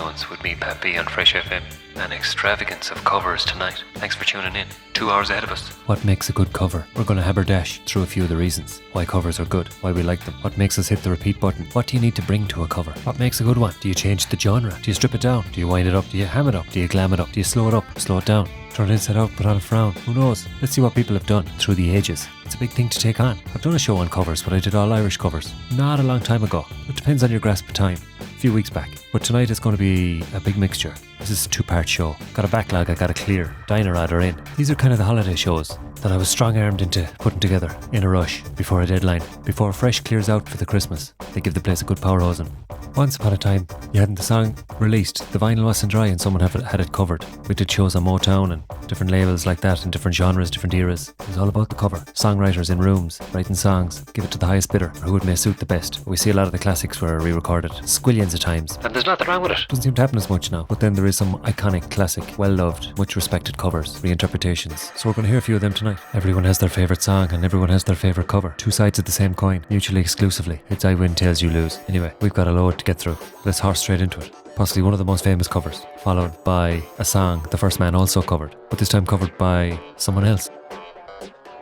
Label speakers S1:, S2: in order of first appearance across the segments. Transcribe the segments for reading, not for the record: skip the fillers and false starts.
S1: Notes with me, Pat B on Fresh FM. An extravagance of covers tonight. Thanks for tuning in. 2 hours ahead of us. What makes a good cover? We're going to haberdash through a few of the reasons why covers are good, why we like them, what makes us hit the repeat button, what do you need to bring to a cover, what makes a good one, do you change the genre, do you strip it down, do you wind it up, do you ham it up, do you glam it up, do you slow it up, slow it down, turn it inside out, put on a frown, who knows? Let's see what people have done through the ages. It's a big thing to take on. I've done a show on covers, but I did all Irish covers not a long time ago. It depends on your grasp of time. A few weeks back. But tonight is going to be a big mixture. This is a 2-part show. Got a backlog I got to clear. Dynarad are in. These are kind of the holiday shows that I was strong-armed into putting together in a rush before a deadline. Before Fresh clears out for the Christmas. They give the place a good power hosing. Once upon a time, you hadn't the song released. The vinyl wasn't dry and someone had it covered. We did shows on Motown and different labels like that in different genres, different eras. It was all about the cover. Songwriters in rooms, writing songs, give it to the highest bidder, or who it may suit the best. We see a lot of the classics were re-recorded squillions of times. And there's nothing wrong with it. Doesn't seem to happen as much now. But then there is some iconic, classic, well-loved, much respected covers, reinterpretations. So we're going to hear a few of them tonight. Everyone has their favourite song and everyone has their favourite cover. Two sides of the same coin, mutually exclusively. It's I win, tails you lose. Anyway, we've got a load to get through. Let's horse straight into it. Possibly one of the most famous covers, followed by a song the first man also covered, but this time covered by someone else.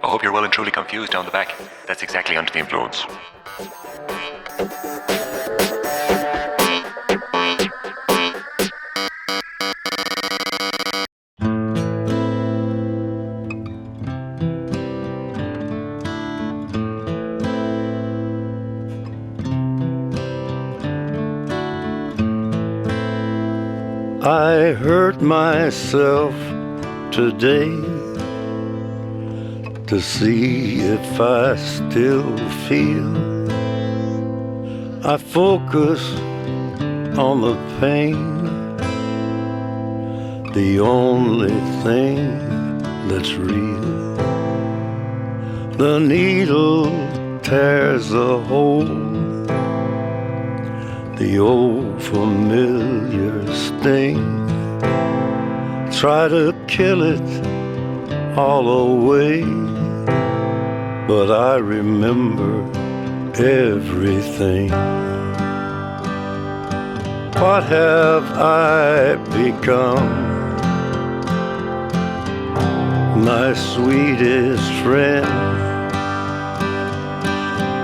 S2: I hope you're well and truly confused down the back. That's exactly under the influence.
S3: I hurt myself today to see if I still feel. I focus on the pain, the only thing that's real. The needle tears a hole, the old familiar sting. Try to kill it all away, but I remember everything. What have I become? My sweetest friend.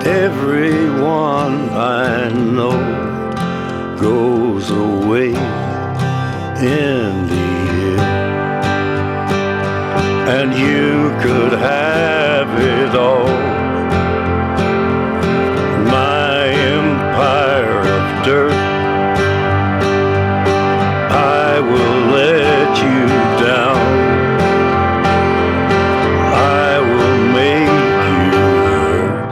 S3: Everyone I know goes away in the end, and you could have it all. My empire of dirt, I will let you down. I will make you hurt.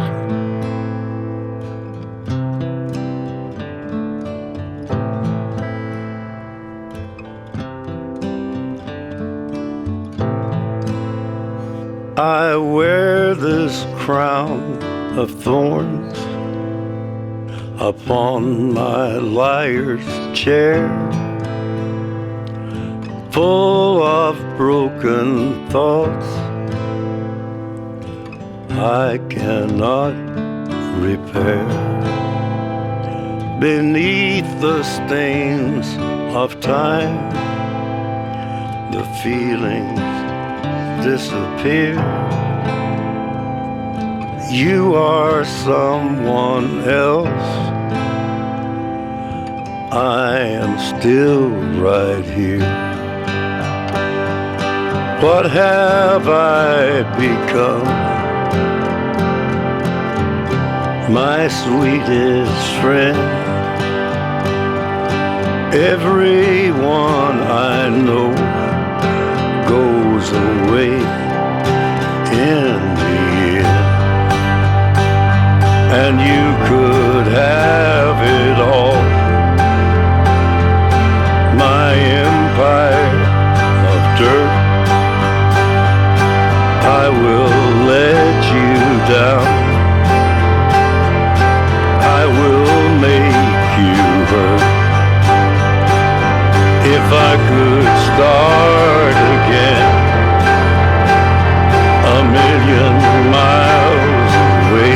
S3: I wear this crown of thorns upon my liar's chair, full of broken thoughts I cannot repair. Beneath the stains of time, the feelings disappear. You are someone else, I am still right here. What have I become? My sweetest friend. Everyone I know goes away in the end, and you could have it all. My empire of dirt, I will let you down. I will make you hurt. If I could start again, a million miles away,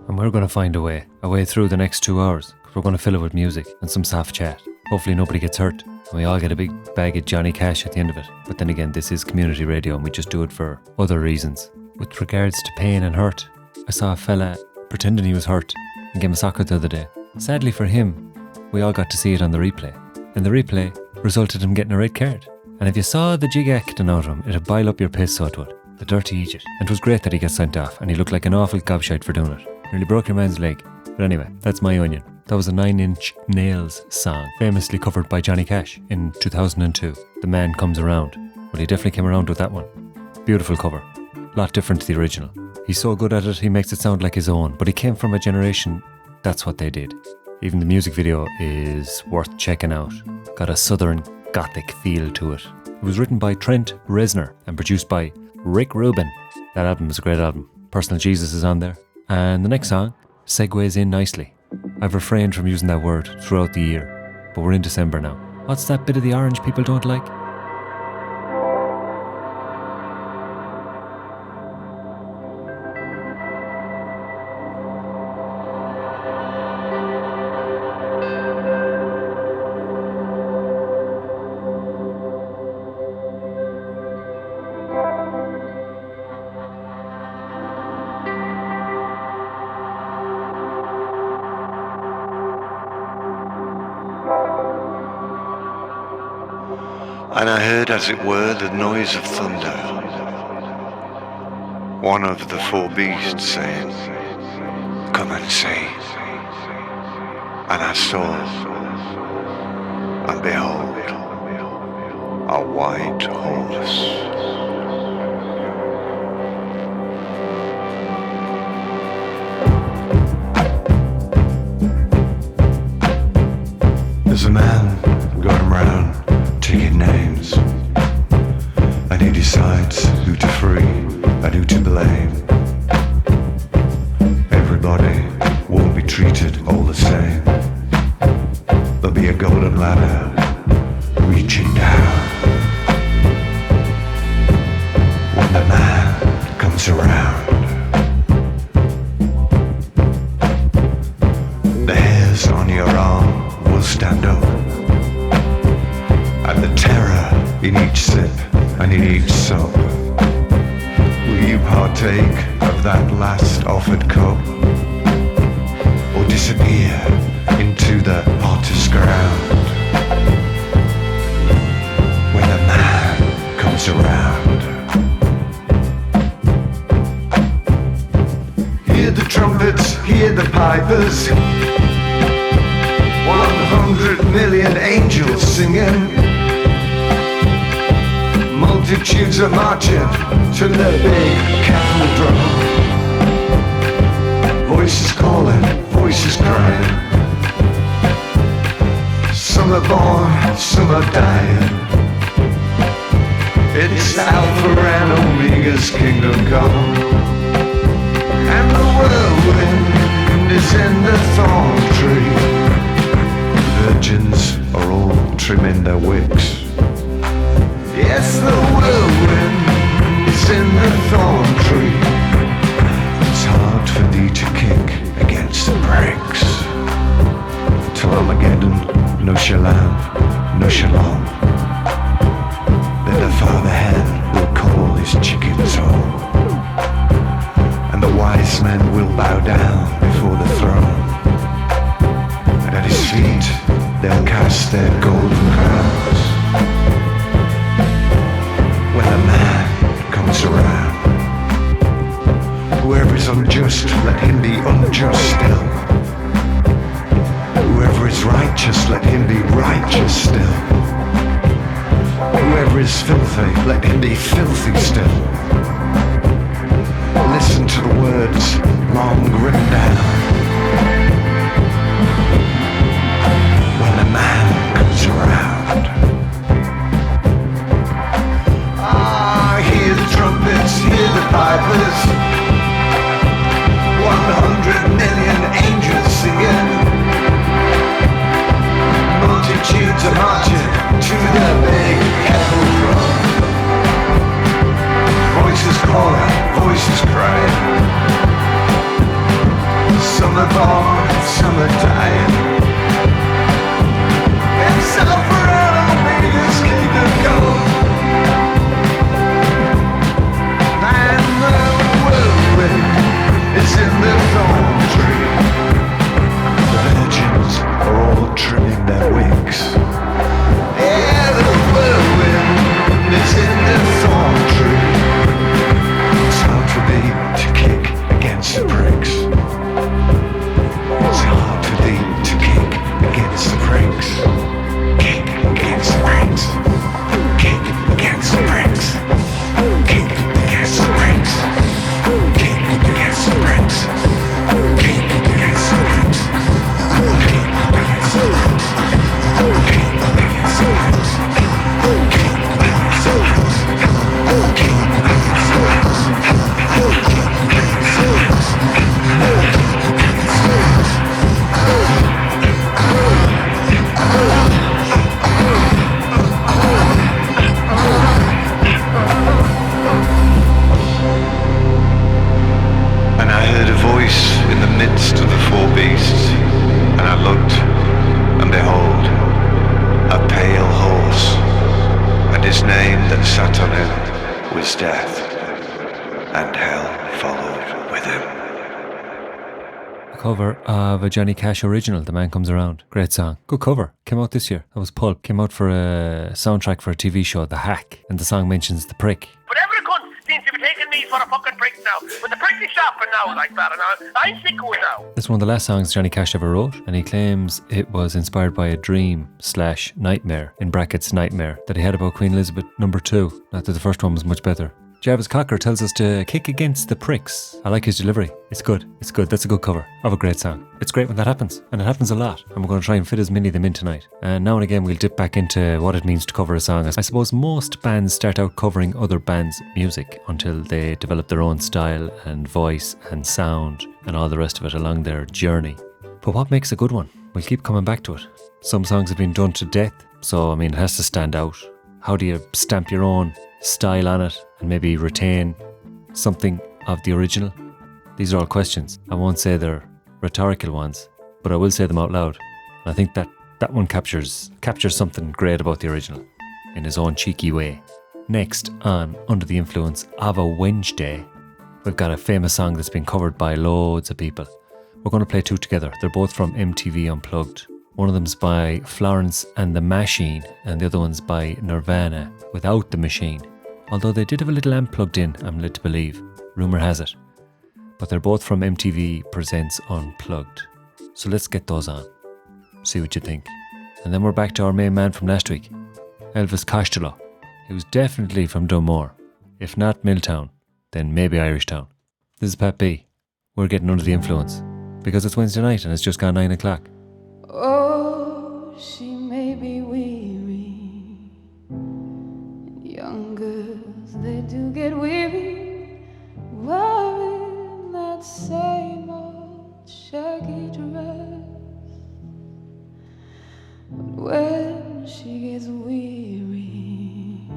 S1: And we're going to find a way through the next 2 hours. We're going to fill it with music and some soft chat. Hopefully nobody gets hurt. And we all get a big bag of Johnny Cash at the end of it. But then again, this is community radio and we just do it for other reasons. With regards to pain and hurt, I saw a fella pretending he was hurt in Game of Soccer the other day. Sadly for him, we all got to see it on the replay. And the replay resulted in him getting a red card. And if you saw the jig acting out of him, it'd boil up your piss, so it would. The dirty idiot. And it was great that he got sent off, and he looked like an awful gobshite for doing it. Nearly broke your man's leg. But anyway, that's my onion. That was a 9 Inch Nails song, famously covered by Johnny Cash in 2002. The Man Comes Around. Well, he definitely came around with that one. Beautiful cover. Lot different to the original. He's so good at it, he makes it sound like his own, but he came from a generation, that's what they did. Even the music video is worth checking out. Got a southern gothic feel to it. It was written by Trent Reznor and produced by Rick Rubin. That album is a great album. Personal Jesus is on there. And the next song segues in nicely. I've refrained from using that word throughout the year, but we're in December now. What's that bit of the orange people don't like?
S4: And I heard, as it were, the noise of thunder. One of the four beasts saying, "Come and see." And I saw, and behold, a white horse. There's a man going round taking names, and he decides who to free and who to blame. Everybody won't be treated all the same. There'll be a golden ladder reaching down. When the man comes around, the hairs on your arm will stand up. And the terror in each sip and in each sup. Will you partake of that last offered cup, or disappear into the hottest ground when the man comes around? Hear the trumpets, hear the pipers, 100 million angels singing. Multitudes are marching to the big cattle drum. Voices calling, voices crying. Some are born, some are dying. It's Alpha and Omega's kingdom come. And the whirlwind is in the thorn tree. Virgins are all trimming their wicks. Yes, the whirlwind is in the thorn tree. It's hard for thee to kick against the pricks. Till Armageddon, no shalom, no shalom. Then the father hen will call his chickens home, and the wise men will bow down before the throne. And at his feet they'll cast their golden crowns. When the man comes around, whoever is unjust, let him be unjust still. Whoever is righteous, let him be righteous still. Whoever is filthy, let him be filthy still. Listen to the words long written down. When the man comes around. Hear the trumpets, hear the pipers, 100 million angels singing. Multitudes are marching to the big kettle drum. Voices calling, voices crying. summer born, summer dying. It's all forever, meters keep it going. And the whirlwind is in the thorn tree. The virgins are all trimming their wigs. Yeah, the whirlwind is in the thorn tree. It's hard for thee to kick against the pricks. It's hard for thee to kick against the pricks. Kick against the pricks. Kick against the pricks. Kick against the pricks. Kick against the pricks. Kick against the pricks. Kick against the pricks. Kick against the pricks. Kick against the pricks. Kick against the pricks. And I heard a voice in the midst of the four beasts, and I looked, and behold, a pale horse, and his name that sat on him was Death, and hell followed with him.
S1: A cover of a Johnny Cash original, The Man Comes Around. Great song. Good cover. Came out this year. That was Pulp. Came out for a soundtrack for a TV show, The Hack, and the song mentions the prick.
S5: But every cunt seems to be taking me for a fucking prick now. But the prick is shopping now like that, and I'm sick of it now.
S1: It's one of the last songs Johnny Cash ever wrote, and he claims it was inspired by a dream/nightmare, in brackets nightmare, that he had about Queen Elizabeth II. Not that the first one was much better. Jarvis Cocker tells us to kick against the pricks. I like his delivery. It's good. It's good. That's a good cover of a great song. It's great when that happens, and it happens a lot. And we're going to try and fit as many of them in tonight. And now and again, we'll dip back into what it means to cover a song. I suppose most bands start out covering other bands' music until they develop their own style and voice and sound and all the rest of it along their journey. But what makes a good one? We'll keep coming back to it. Some songs have been done to death, so it has to stand out. How do you stamp your own style on it and maybe retain something of the original? These are all questions. I won't say they're rhetorical ones, but I will say them out loud. And I think that one captures something great about the original in his own cheeky way. Next on Under the Influence of a Wednesday, we've got a famous song that's been covered by loads of people. We're going to play two together. They're both from MTV Unplugged. One of them's by Florence and the Machine, and the other one's by Nirvana, Without the Machine. Although they did have a little amp plugged in, I'm led to believe. Rumour has it. But they're both from MTV Presents Unplugged. So let's get those on. See what you think. And then we're back to our main man from last week, Elvis Costello. He was definitely from Dunmore. If not Milltown, then maybe Irishtown. This is Pat B. We're getting Under the Influence, because it's Wednesday night and it's just gone 9 o'clock.
S6: Oh, she may be weary. Young girls, they do get weary, wearing that same old shaggy dress. But when she gets weary,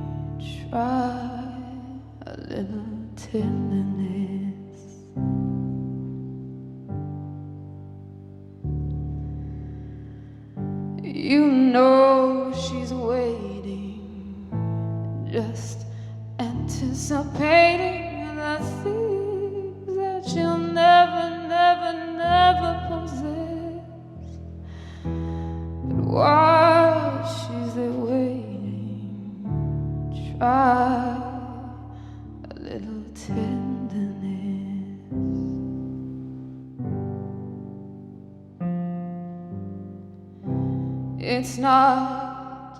S6: try a little tenderness. You know she's waiting, just anticipating the things that she'll never, never, never possess. But while she's there waiting, try a little tenderness. It's not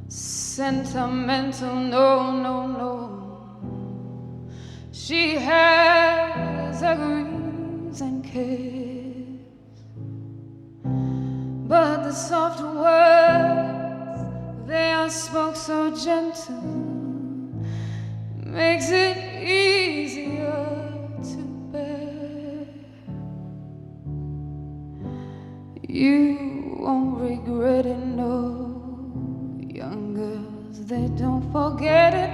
S6: sentimental, no, no, no. She has her griefs and cares, but the soft words, they are spoke so gentle, makes it easier to bear. You won't regret it, no. Young girls, they don't forget it.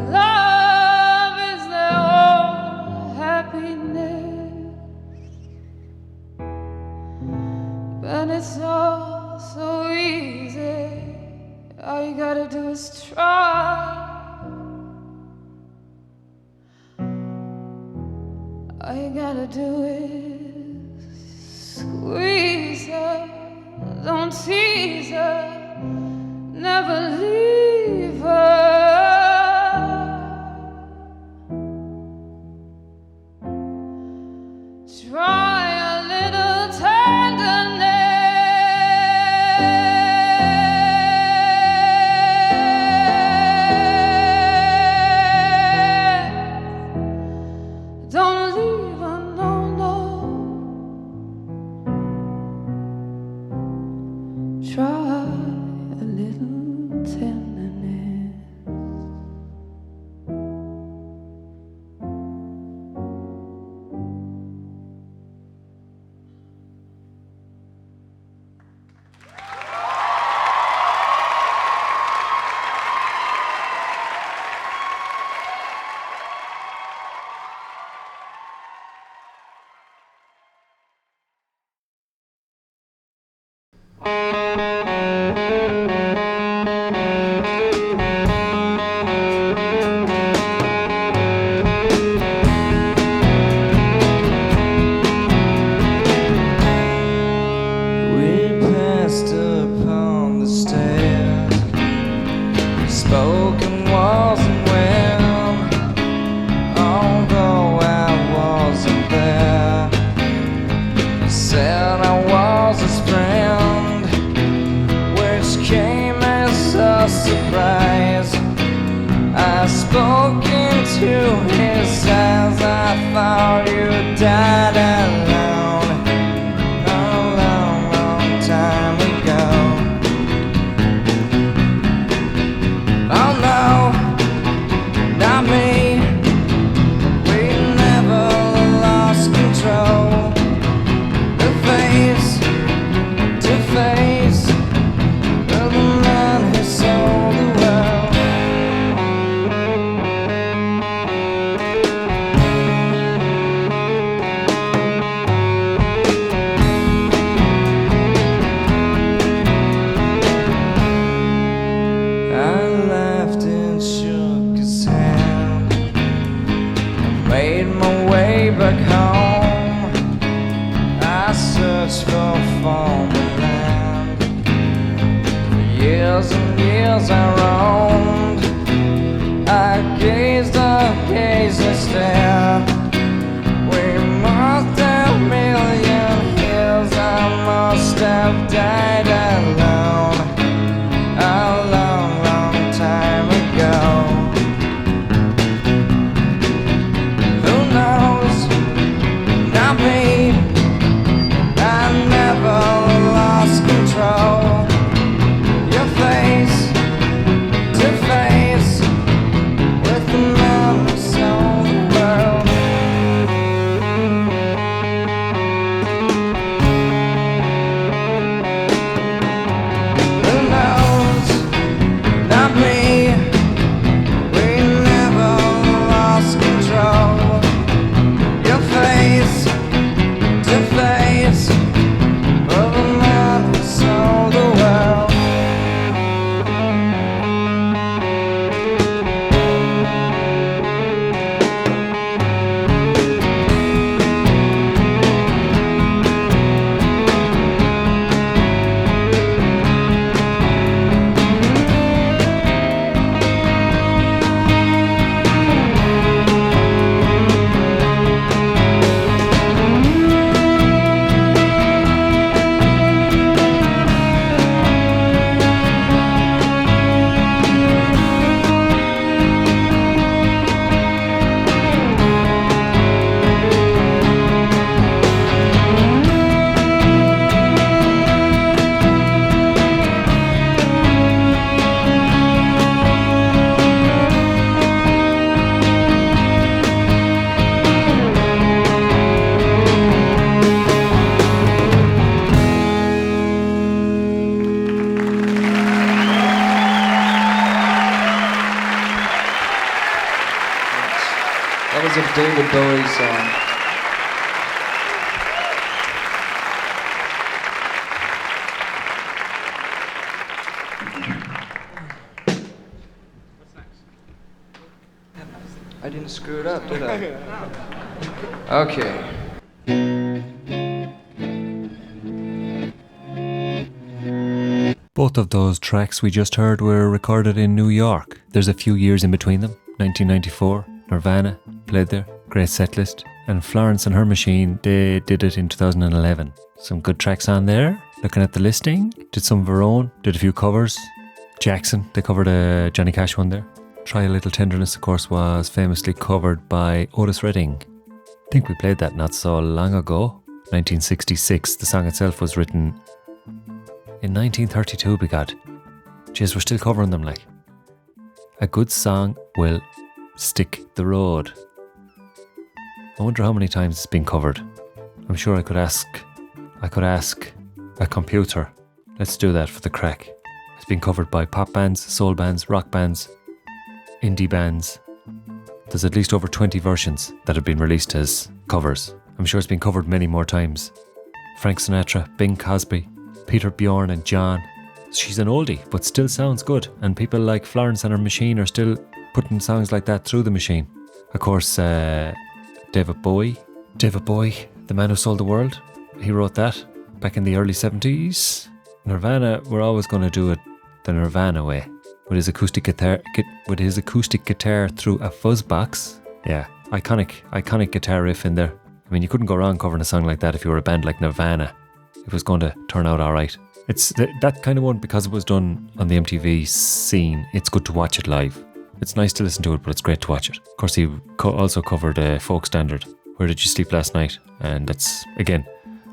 S6: Love is their own happiness. And it's all so easy. All you gotta do is try. All you gotta do is squeeze her. Don't tease her. Never leave her. Try a little tenderness. Don't leave her, no, no. Try a little tenderness.
S7: We passed upon the stairs, spoken wasn't well, although I wasn't there. Said I was his friend, which came as a surprise. I spoke into his eyes, I thought you died alone a long, long time ago. Oh no, not me. We never lost control. The face to face of the man who sold the world. I laughed and shook his hand. I made my way back home. I searched for former land. For years and years I roamed. I gazed and stared. We must have million years. I must have died alone a long, long time ago. Who knows? Not me. I never lost control. Your face to face with the man who sold the world. Who knows? Not me. We never lost control. Your face to face of the man who sold the world. That was a David Bowie song. didn't screw it up, did I? Okay.
S1: Both of those tracks we just heard were recorded in New York. There's a few years in between them. 1994, Nirvana played there, great set list. And Florence and Her Machine, they did it in 2011. Some good tracks on there. Looking at the listing, did some of her own, did a few covers. Jackson, they covered a Johnny Cash one there. Try a Little Tenderness, of course, was famously covered by Otis Redding. I think we played that not so long ago. 1966, the song itself was written in 1932, by God. Jeez, we're still covering them like. A good song will stick the road. I wonder how many times it's been covered. I'm sure I could ask a computer. Let's do that for the crack. It's been covered by pop bands, soul bands, rock bands, indie bands. There's at least over 20 versions that have been released as covers. I'm sure it's been covered many more times. Frank Sinatra, Bing Crosby, Peter Bjorn and John. She's an oldie, but still sounds good. And people like Florence and Her Machine are still putting songs like that through the machine. Of course, David Bowie, the man who sold the world. He wrote that back in the early 70s. Nirvana were always going to do it the Nirvana way. With his acoustic guitar through a fuzz box. Yeah, iconic guitar riff in there. I mean, you couldn't go wrong covering a song like that if you were a band like Nirvana. It was going to turn out alright. It's that kind of one, because it was done on the MTV scene. It's good to watch it live. It's nice to listen to it, but it's great to watch it. Of course, he also covered a folk standard, Where Did You Sleep Last Night? And that's, again,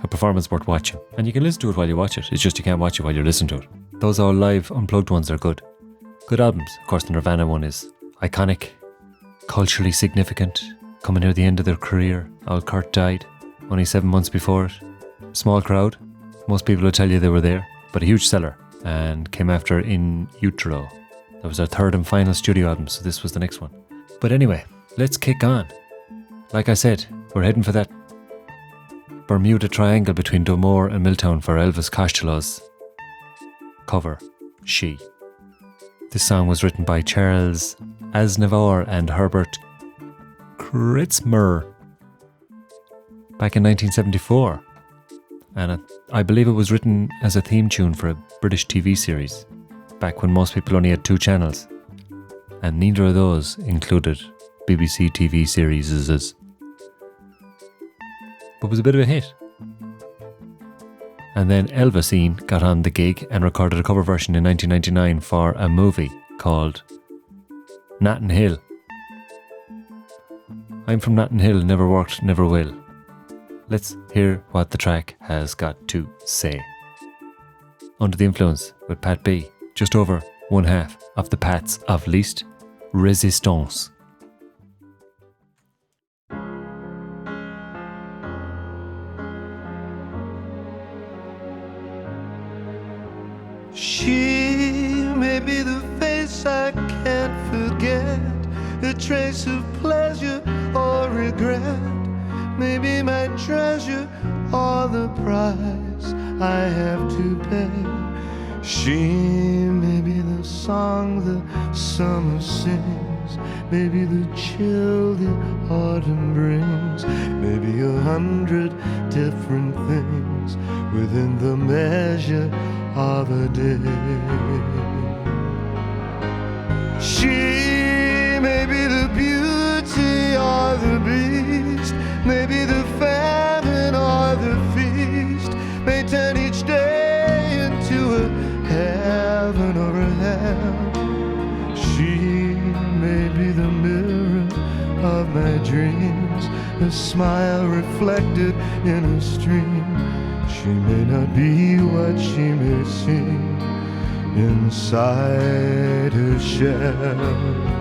S1: a performance worth watching. And you can listen to it while you watch it. It's just you can't watch it while you listen to it. Those all live, unplugged ones are good. Good albums. Of course, the Nirvana one is iconic, culturally significant, coming near the end of their career. Old Kurt died only 7 months before it. Small crowd. Most people will tell you they were there, but a huge seller. And came after In Utero. That was their third and final studio album, so this was the next one. But anyway, let's kick on. Like I said, we're heading for that Bermuda Triangle between Domore and Milltown for Elvis Costello's cover, She. This song was written by Charles Aznavour and Herbert Kritzmer back in 1974. And I believe it was written as a theme tune for a British TV series, back when most people only had 2 channels. And neither of those included BBC TV series. But it was a bit of a hit. And then Elvis got on the gig and recorded a cover version in 1999 for a movie called Notting Hill. I'm from Notting Hill, never worked, never will. Let's hear what the track has got to say. Under the Influence with Pat B, just over one half of the Pats of Least Resistance.
S4: She may be the face I can't forget, a trace of pleasure or regret, maybe my treasure or the price I have to pay. She may be the song the summer sings, maybe the chill the autumn brings, maybe 100 different things within the measure of a day. She may be the beauty or the beast, maybe the famine or the feast, may turn each day into a heaven or a hell. She may be the mirror of my dreams, a smile reflected in a stream. She may not be what she may seem inside her shell.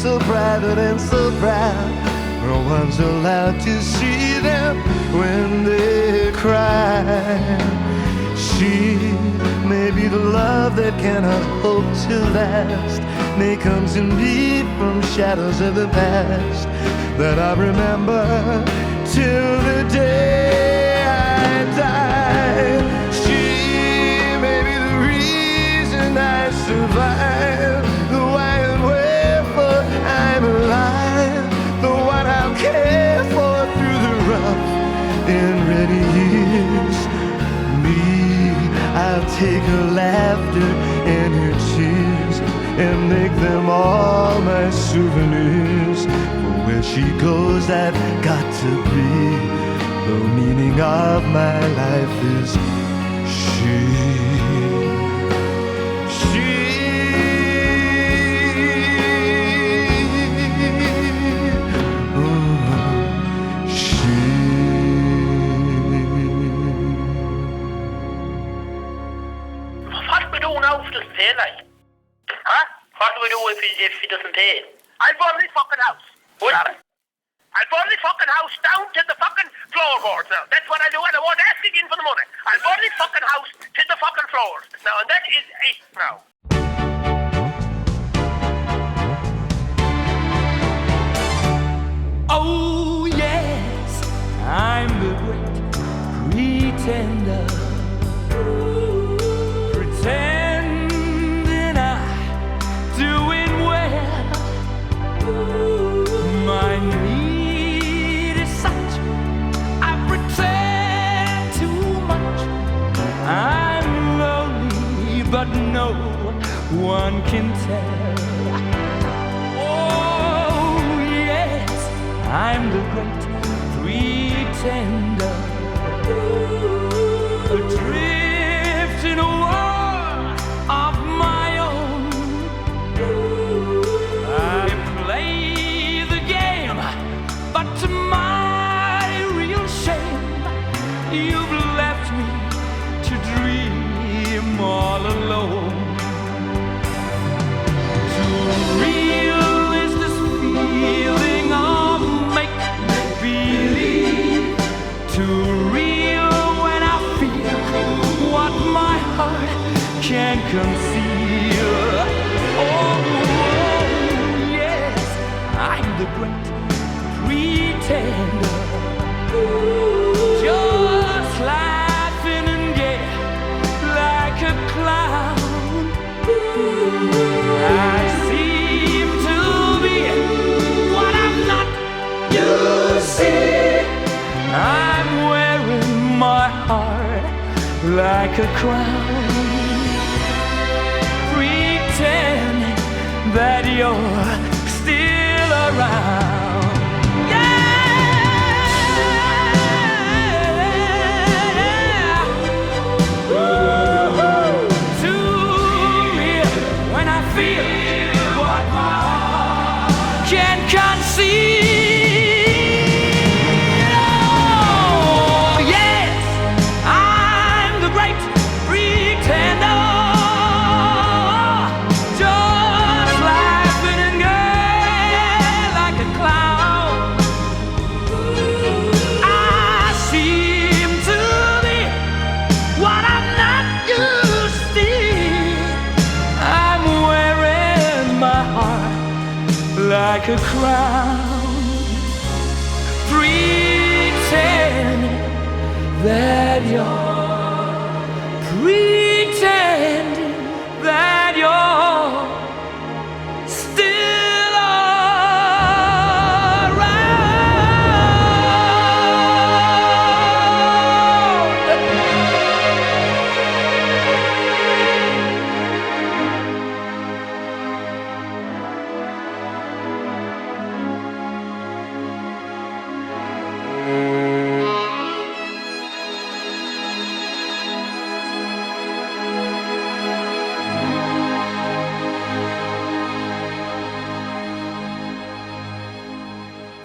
S4: so private and so proud. No one's allowed to see them when they cry. She may be the love that cannot hope to last, may come to me from shadows of the past that I remember till the day I die. She may be the reason I survive, the why and wherefore I'm alive, the one I'll care for through the rough and ready years. I'll take her laughter and her tears and make them all my souvenirs. For where she goes, I've got to be. The meaning of my life is she.
S5: If he doesn't pay, I'll burn this fucking house. What? I'll burn this fucking house down to the fucking floorboards now. That's what I do, and I won't ask again for the money. I'll burn this fucking house to the fucking floors now, and that is it now.
S8: Oh yes, I'm the great pretender. Pretending I'm doing well. My need is such, I pretend too much. I'm lonely, but no one can tell. Oh yes, I'm the great pretender. Adrift in a world of my own. I play the game, but to my real shame, you've left me to dream all alone. Too real is this feeling of make-believe. Too real when I feel what my heart can't conceal. Oh, yes, I'm the great pretender. Just laughing and gay like a clown. I seem to be what I'm not. You see, I'm wearing my heart like a crown, pretending that you're still around. Like a crown, pretending that you're, pretending that you're still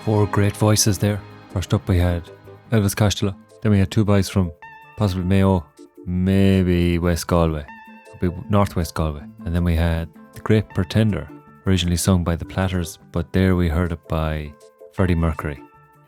S1: Four great voices there. First up we had Elvis Costello. Then we had two boys from possibly Mayo, maybe West Galway, could be Northwest Galway. And then we had The Great Pretender, originally sung by the Platters, but there we heard it by Freddie Mercury.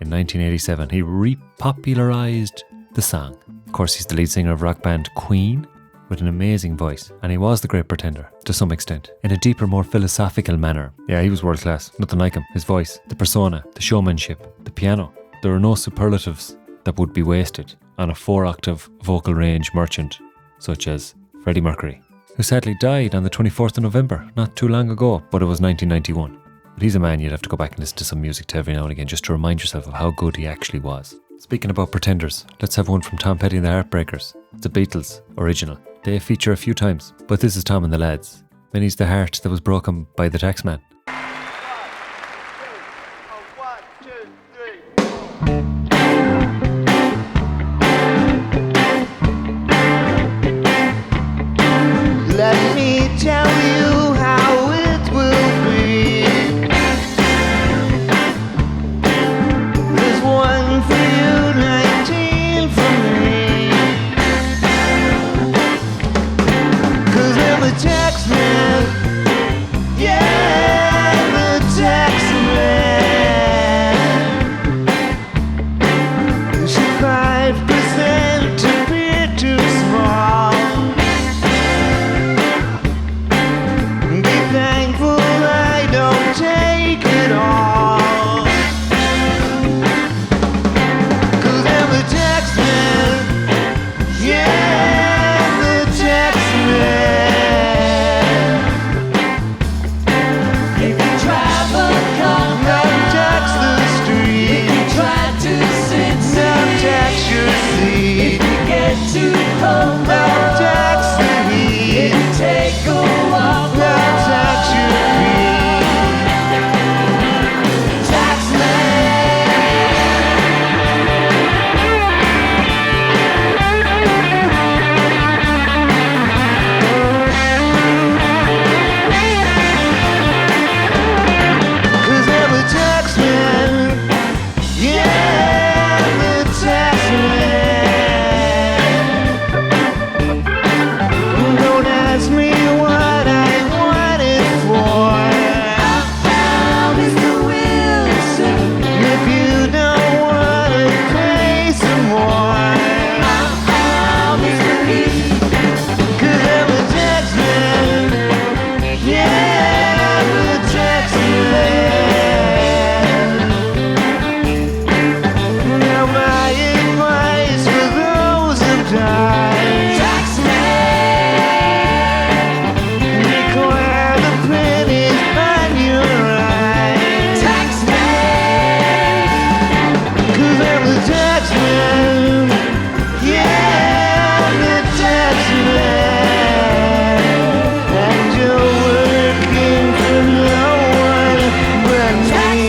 S1: In 1987, he repopularised the song. Of course, he's the lead singer of rock band Queen, with an amazing voice, and he was the Great Pretender, to some extent, in a deeper, more philosophical manner. Yeah, he was world class, nothing like him. His voice, the persona, the showmanship, the piano. There are no superlatives that would be wasted on a 4-octave vocal range merchant, such as Freddie Mercury, who sadly died on the 24th of November, not too long ago, but it was 1991. But he's a man you'd have to go back and listen to some music to every now and again, just to remind yourself of how good he actually was. Speaking about pretenders, let's have one from Tom Petty and the Heartbreakers. It's a Beatles original. They feature a few times, but this is Tom and the Lads. Many's the heart that was broken by the taxman.
S4: Let me tell you how it will be. There's one for you, 19 for me. 'Cause I'm the taxman. Yeah, the taxman. Should 5% appear too small? Thankful I don't take it all. 'Cause I'm the taxman. Yeah, the taxman.
S8: If you drive a car,
S4: Now tax the street.
S8: if you try to sit
S4: Now
S8: still,
S4: tax your seat.
S8: if you get too cold,
S4: Now tax the heat.
S8: if you take a walk,
S4: Now tax your feet. Cause I'm a taxman. Yeah, the taxman. Don't ask me what I want it for.
S8: Mr. Wilson,
S4: If you don't wanna pay some more.
S8: Mr. Heath,
S4: 'Cause I'm a taxman. Yeah, I'm a taxman. Now my advice for those who died.
S8: taxman,
S4: Declare the pennies on your eyes.
S8: taxman,
S4: 'Cause I'm the taxman. Yeah, I'm the taxman. And you're working for no one but me.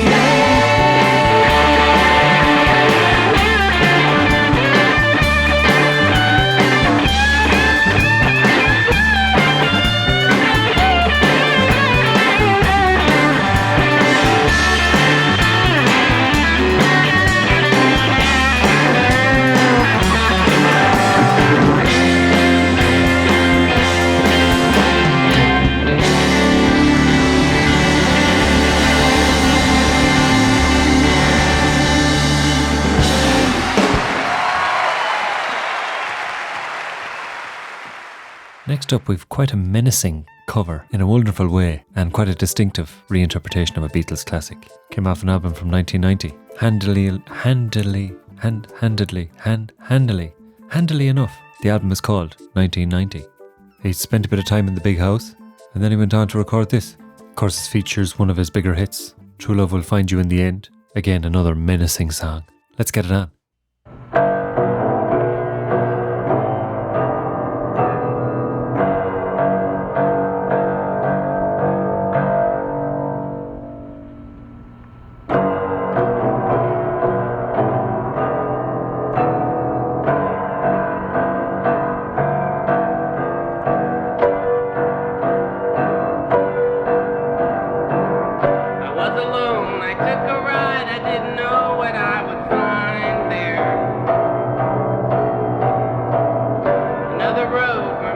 S1: Next up, we've quite a menacing cover in a wonderful way, and quite a distinctive reinterpretation of a Beatles classic. Came off an album from 1990. Handily enough, the album is called 1990. He spent a bit of time in the big house, and then he went on to record this. Of course, it features one of his bigger hits, True Love Will Find You in the End. Again, another menacing song. Let's get it on.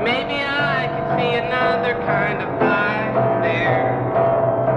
S9: Maybe I could see another kind of life there.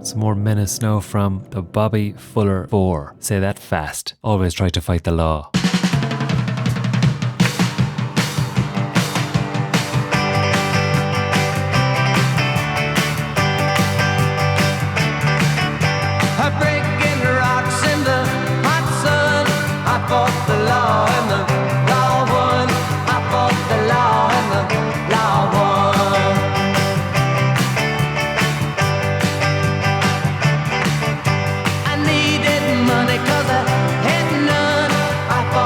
S1: Some more menace now from the Bobby Fuller 4. Say that fast. Always try to fight the law.
S9: Breaking rocks in the hot sun. I fought the law and the law won. I fought the law and the law won. I needed money 'cause I had none. I fought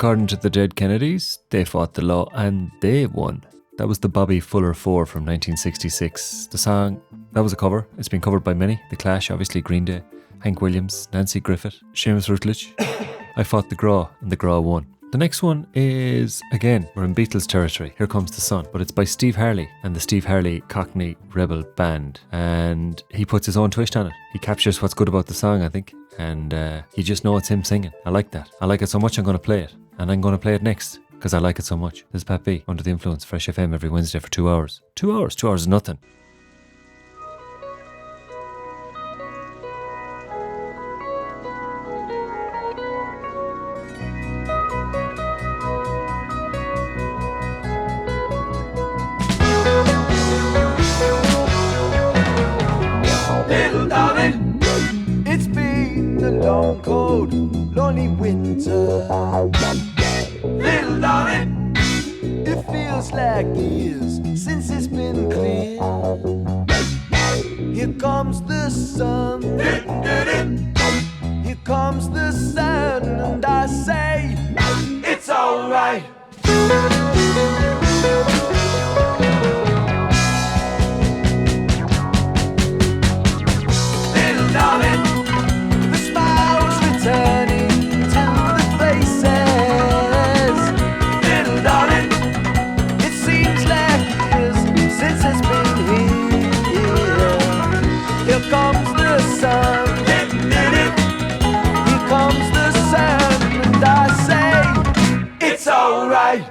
S1: According to the Dead Kennedys, they fought the law and they won. That was the Bobby Fuller 4 from 1966. The song, that was a cover. It's been covered by many. The Clash, obviously, Green Day, Hank Williams, Nancy Griffith, Seamus Rutledge. I fought the Graw and the Graw won. The next one is, again, we're in Beatles territory. Here Comes the Sun. But it's by Steve Harley and the Steve Harley Cockney Rebel Band. And he puts his own twist on it. He captures what's good about the song, I think. And you just know it's him singing. I like that. I like it so much I'm going to play it. And I'm going to play it next because I like it so much. This is Pat B, Under the Influence, Fresh FM every Wednesday for 2 hours. 2 hours? 2 hours is nothing.
S9: Little darling, it's been a long, cold, lonely winter. Little darling, it feels like years since it's been clear. Here comes the sun, here comes the sun, and I say, it's alright. Darling, the smile's returning to the faces. Little darling, it seems like years since it's been here. Here comes the sun, here comes the sun, and I say, it's alright.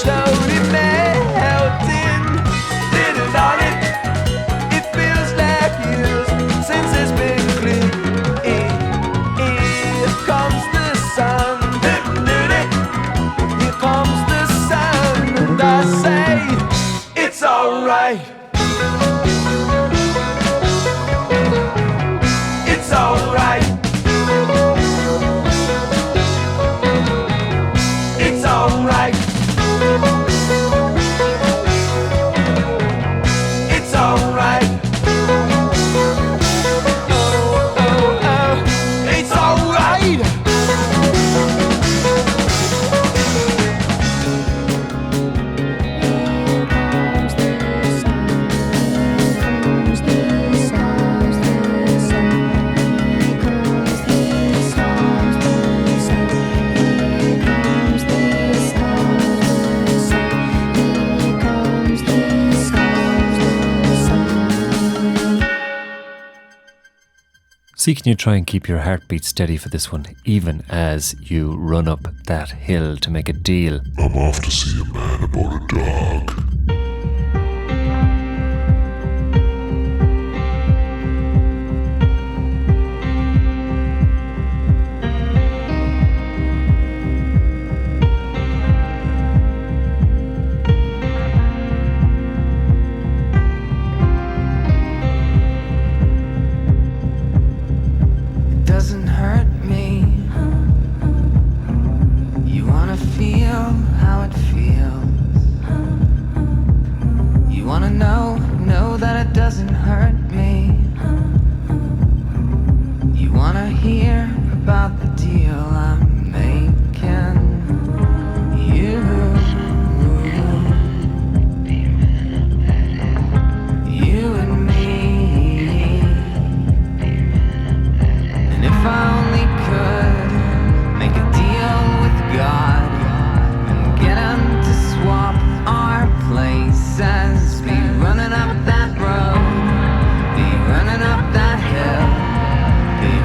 S9: Slowly melting, little darling, it feels like years since it's been clear. Here comes the sun, here comes the sun, and I say, it's alright. It's alright. It's alright. It's alright. Oh, oh, oh, it's alright.
S1: See, can you try and keep your heartbeat steady for this one, even as you run up that hill to make a deal?
S10: I'm off to see a man about a dog.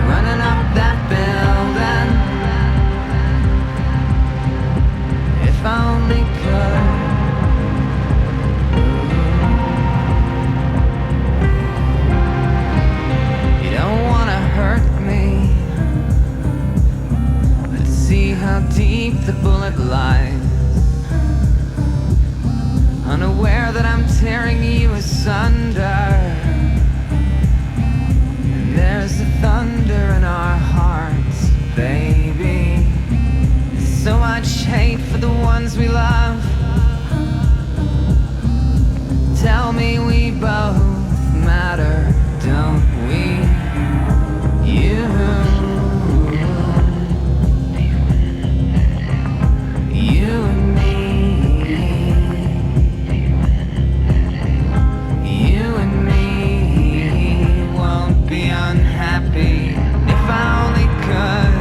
S9: Running up that what lies, unaware that I'm tearing you asunder. And there's the thunder in our hearts, baby. So much hate for the ones we love. Tell me we both matter, don't we? You and me. You and me won't be unhappy. If I only could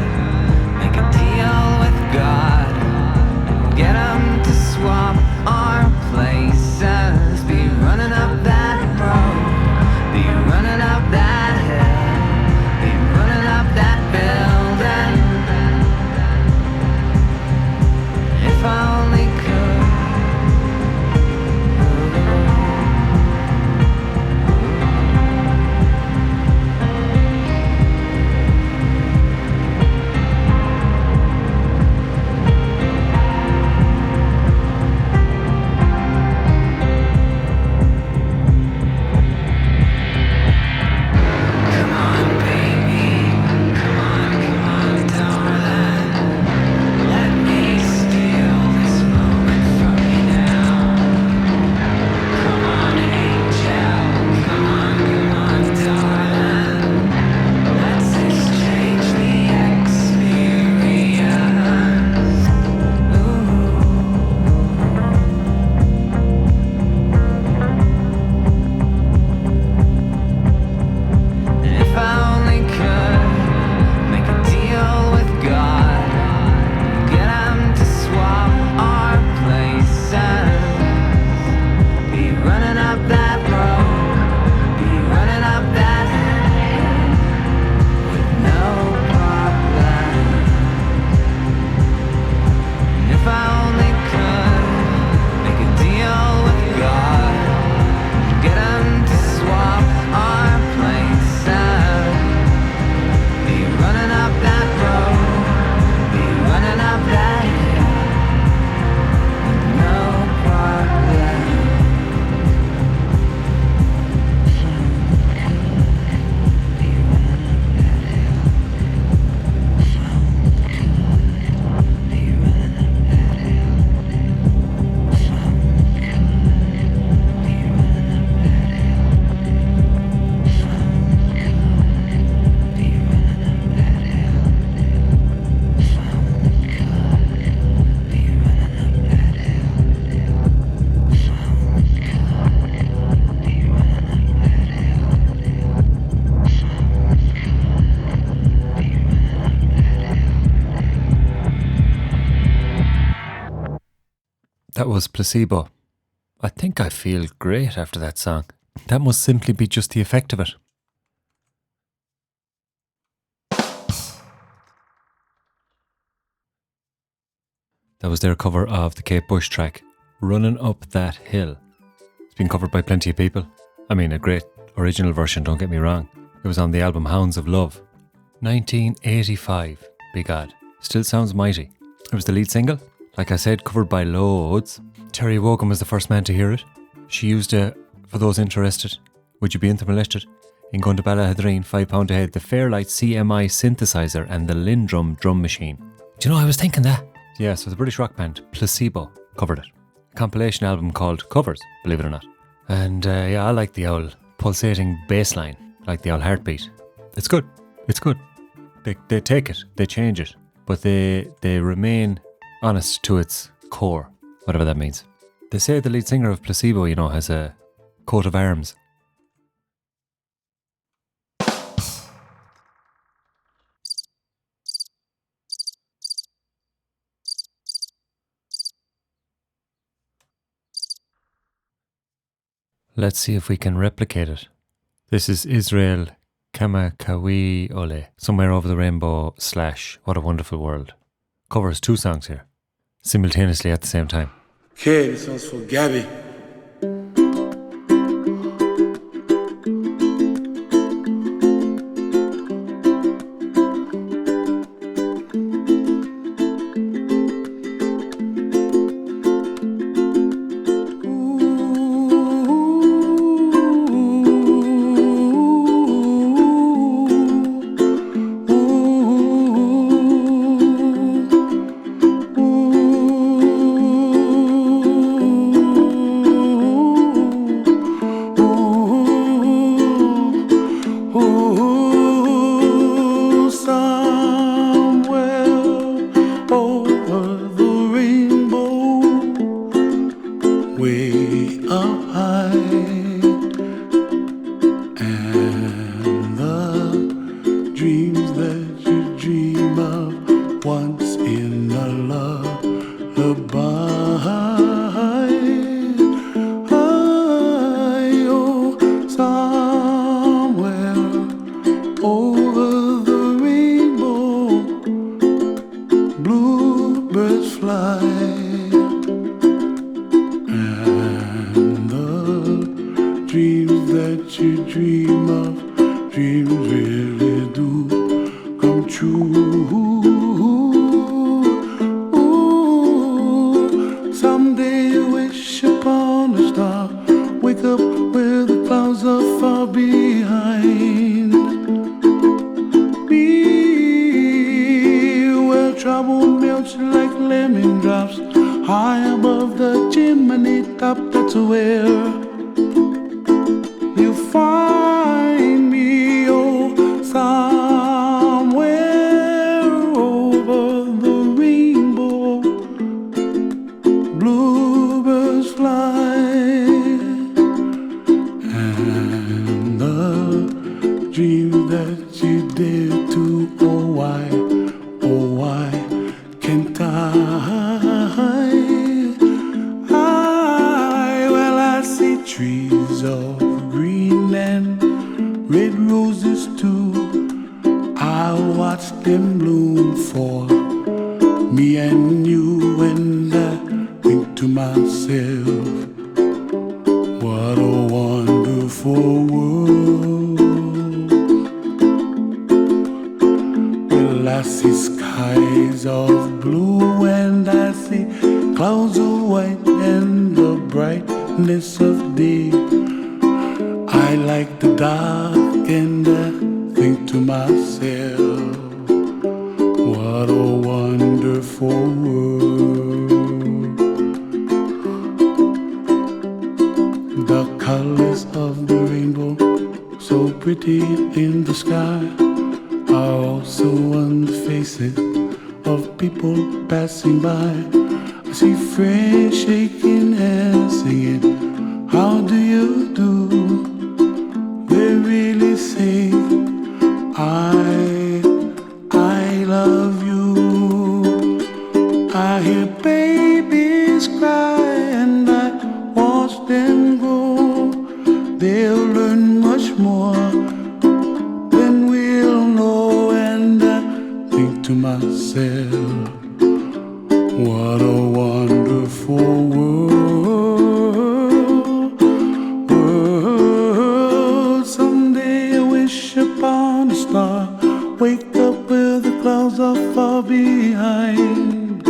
S9: make a deal with God, get him to swap our places, be running up that road, be running up that hill, be running up that building. If I only could. Come on, baby. Come on, darling. Let me steal this moment from you now. Come on, angel. Come on, darling. Let's exchange the experience. And if I only could make a deal with God, get him to swap our places, be running up that road, be running up that hill with no problem. And if I only could make a deal with God, get him to swap our places, be running up that road, be running up that hill with no problem.
S1: That was Placebo. I think I feel great after that song. That must simply be just the effect of it. That was their cover of the Kate Bush track, Running Up That Hill. It's been covered by plenty of people. I mean, a great original version, don't get me wrong. It was on the album Hounds of Love. 1985, big ad. Still sounds mighty. It was the lead single, like I said, covered by loads. Terry Wogan was the first man to hear it. She used it, for those interested, would you be interested, in going to Ballahadreen, £5 a head, the Fairlight CMI synthesizer and the Lindrum drum machine. Do you know, I was thinking that. Yeah, so the British rock band Placebo covered it. A compilation album called Covers, believe it or not. And yeah, I like the old pulsating bass line, like the old heartbeat. It's good. It's good. They take it, they change it, but they remain honest to its core, whatever that means. They say the lead singer of Placebo, you know, has a coat of arms. Let's see if we can replicate it. This is Israel Kamakawi Ole, Somewhere Over the Rainbow / What a Wonderful World. Covers 2 songs here, simultaneously at the same time.
S11: Okay, this one's for Gabby. dream of dreams really do come true. Ooh, someday you wish upon a star, wake up where the clouds are far behind me, where trouble melts like lemon drops high above the chimney top. That's where you find me, oh, somewhere over the rainbow. Bluebirds fly, and the dreams that you dare to, oh why can't I? Well, I see trees of green and red roses too. I watch them bloom for me and you, and I think to myself, what a wonderful world. Well, I see skies of blue and I see clouds of white and the brightness of day. I like the dark and I think to myself, what a wonderful world. The colors of the rainbow, so pretty in the sky, are also on the faces of people passing by. I see friends shaking hands singing, how do you do? They really say, I love you. I hear babies cry and I watch them grow. They'll learn much more than we'll know, and I think to myself, what a wonderful world. Someday I wish upon a star, wake up where the clouds are far behind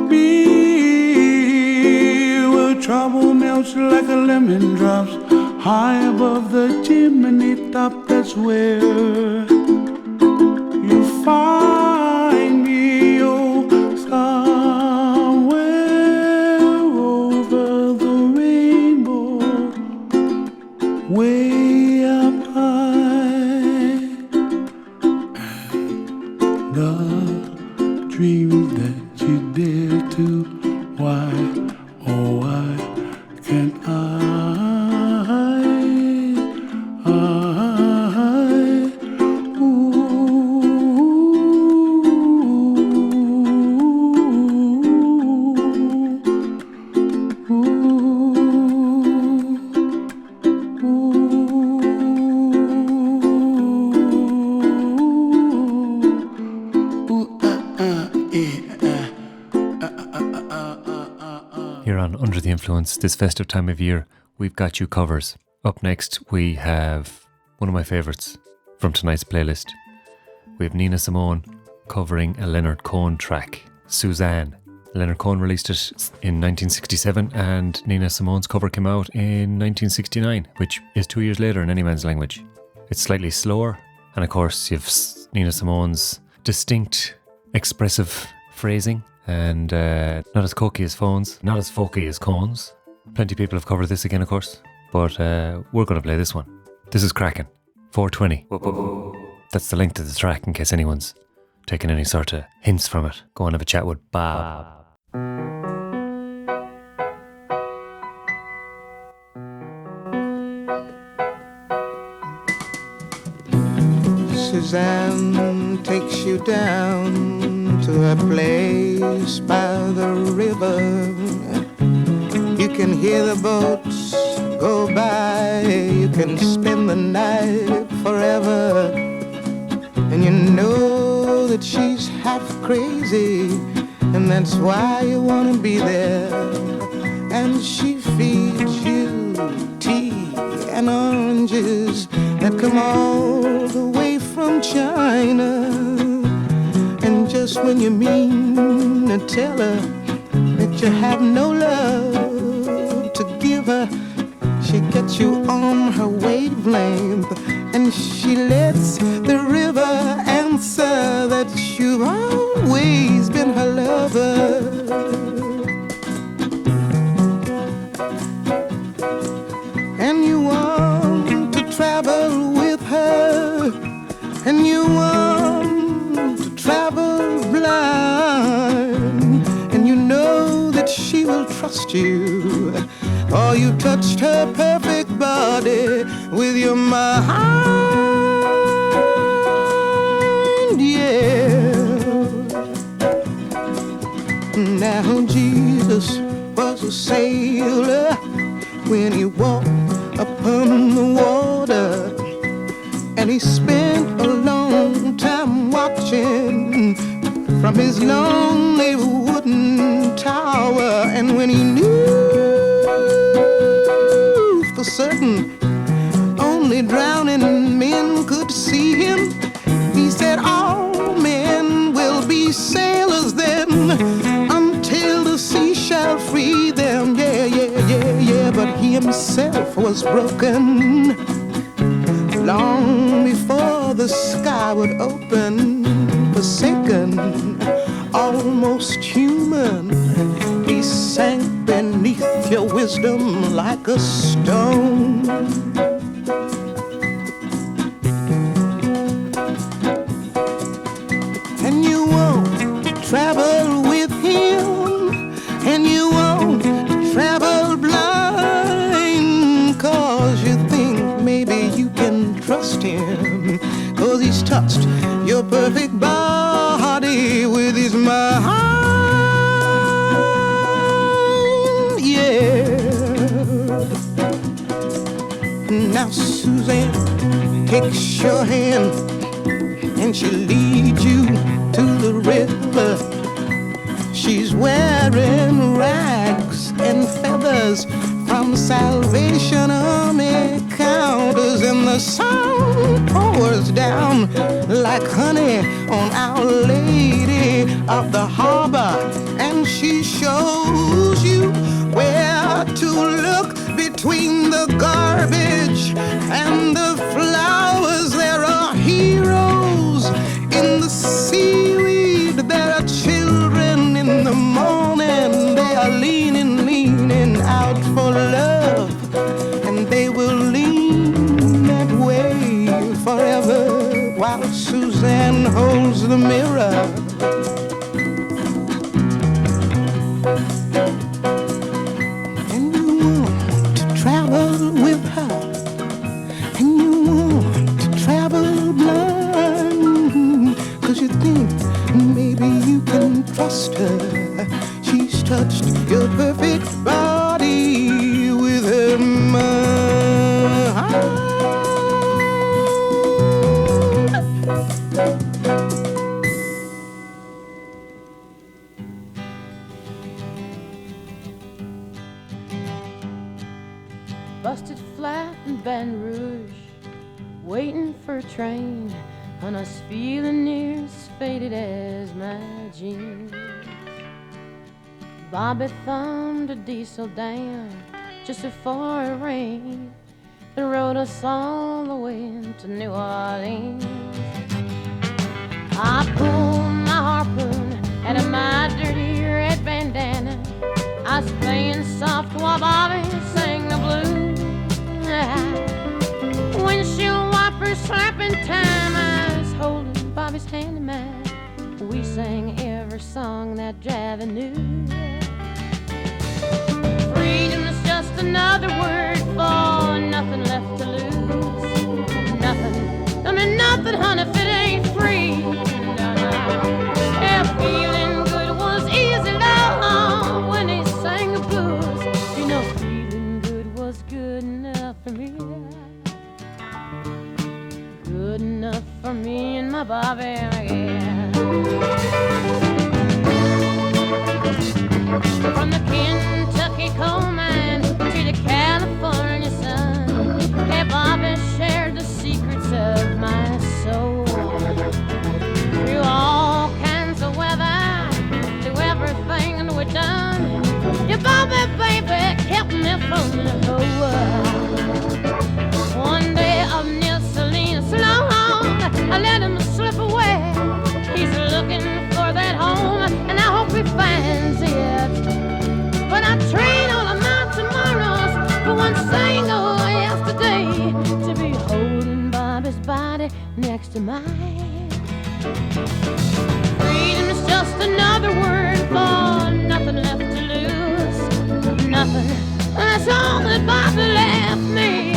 S11: me, where trouble melts like a lemon drops high above the chimney top. That's where you find me, oh, somewhere over the rainbow, way up high. And the dreams that you dare to, why, oh why can't I?
S1: Here on Under the Influence, this festive time of year, we've got you covers. Up next, we have one of my favourites from tonight's playlist. We have Nina Simone covering a Leonard Cohen track, Suzanne. Leonard Cohen released it in 1967 and Nina Simone's cover came out in 1969, which is 2 years later in any man's language. It's slightly slower, and of course you've Nina Simone's distinct, expressive phrasing, and not as cokey as Phones, not as folky as Cones. Plenty of people have covered this again, of course, but we're going to play this one. This is cracking. 420. That's the link to the track in case anyone's taking any sort of hints from it. Go and have a chat with Bob.
S12: Suzanne takes you down to a place by the river. You can hear the boats go by. You can spend the night forever. And you know that she's half crazy, and that's why you want to be there. And she feeds you tea and oranges that come all the way from China. And just when you mean to tell her that you have no love to give her, she gets you on her wavelength, and she lets the river answer that you've always been her lover. And you want to travel with her, and you want to travel blind, and you know that she will trust you, or you touched her perfect body with your mind, yeah. Now Jesus was a sailor when he walked upon the water, and he spent a long time watching from his lonely wooden tower. And when he knew for certain only drowning men could see him, he said all men will be sailors then, until the sea shall free them. Yeah, yeah, yeah, yeah. But he himself was broken long before the sky would open. Forsaken, almost human, he sank beneath your wisdom like a stone. And you won't travel with him, and you won't travel blind, 'cause you think maybe you can trust him, 'cause he's touched your perfect body with his mind, yeah. Now Suzanne takes your hand and she leads you to the river. She's wearing rags and feathers from Salvation Army counters, and the sun pours down like honey on Our Lady of the Harbor, and she shows you where to look between the garbage and the flowers. There are heroes in the seaweed, there are children in the morning, they are leaning, leaning out for love, and they will lean that way forever while Suzanne holds the mirror. And you want to travel with her, and you want to travel blind, 'cause you think maybe you can trust her. She's touched your perfect body with her mind.
S13: Busted flat in Baton Rouge, waiting for a train, and I was feeling near as faded as my jeans. Bobby thumbed a diesel down just before it rained and rode us all the way to New Orleans. I pulled my harpoon out of my dirty red bandana. I was playing soft while Bobby sang the blues. Windshield wipers slapping time, I was holding Bobby's hand in mine. We sang every song that Javi knew. Freedom is just another word for nothing left to lose. Nothing, I mean nothing, honey, if it ain't free. No, no. Yeah, feeling good was easy, love, when he sang the blues. You know, feeling good was good enough for me. Good enough for me and my Bobby, yeah. From the Kentucky coal mine to the California sun, Hey, Bobby shared the secrets of my soul. Through all kinds of weather, through everything we've done. Your Bobby, baby, kept me from the whole world. One day up near Selena Sloan, I let him slip away. He's looking for that home, and I hope he finds it. But I trade all of my tomorrows for one single yesterday, to be holding Bobby's body next to mine. Freedom's just another word for nothing left to lose. Nothing, that's all that Bobby left me.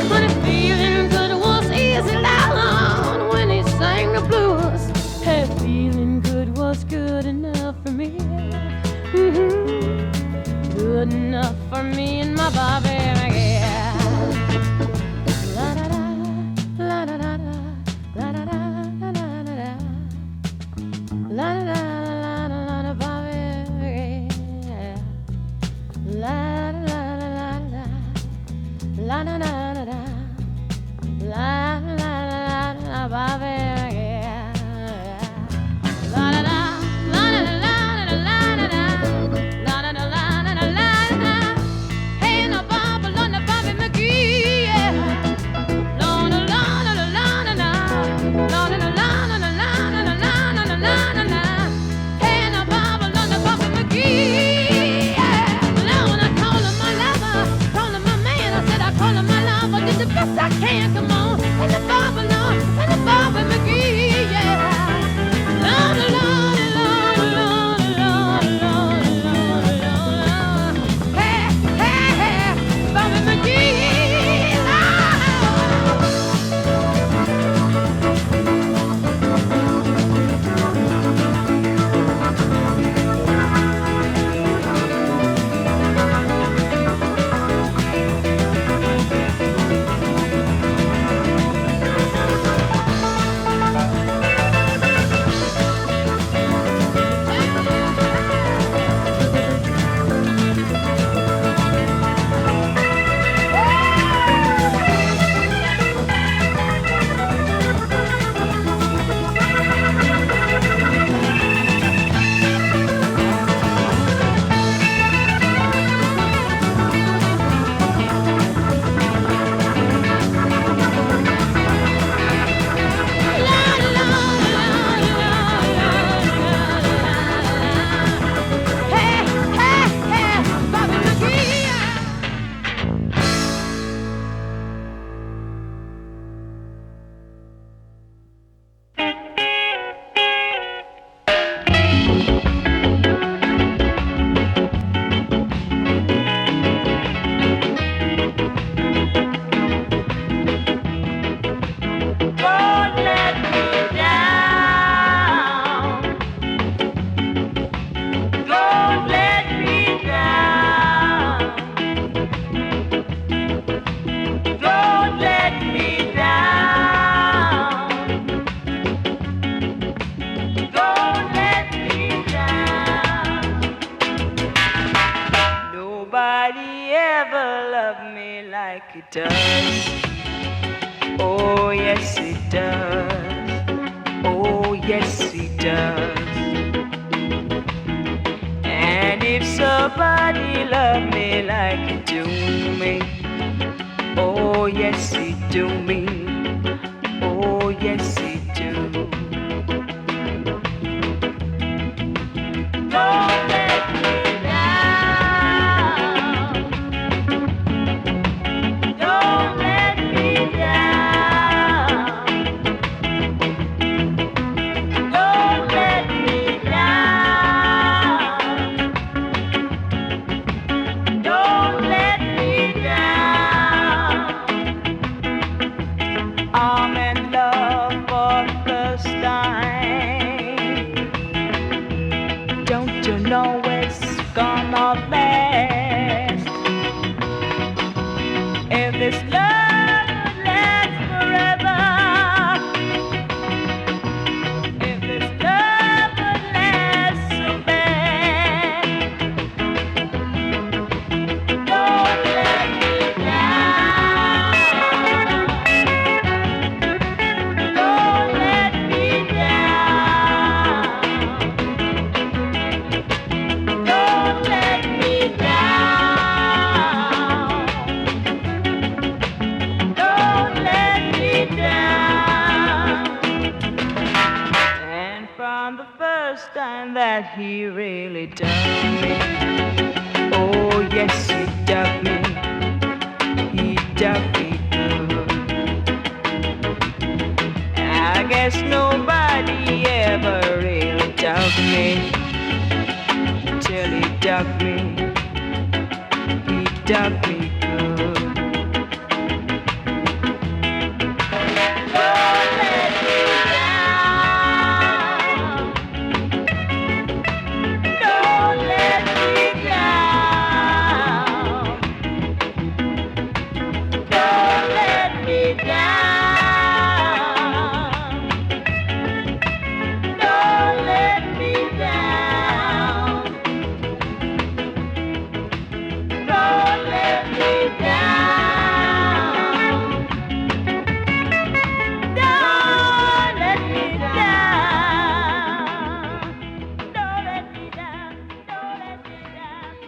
S13: But feeling good was easy down when he sang the blues. Hey, feeling good was good enough for me. Good enough for me and my Bobby, yeah. La da da, la da da da, la da da la da da da, la da da la da Bobby, yeah. La da la la la, la da da da da, la la la Bobby, yeah. La da da, la da da la da la da da. I can't come on, and the Bobby Lord, and the Bobby McGee, yeah. Lord, Lord, Lord, Lord, Lord, Lord, Lord, Lord. Hey, hey, hey, Bobby McGee,
S8: that he really dug me. Oh yes, he dug me. He dug me good. I guess nobody ever really dug me till he dug me. He dug me good.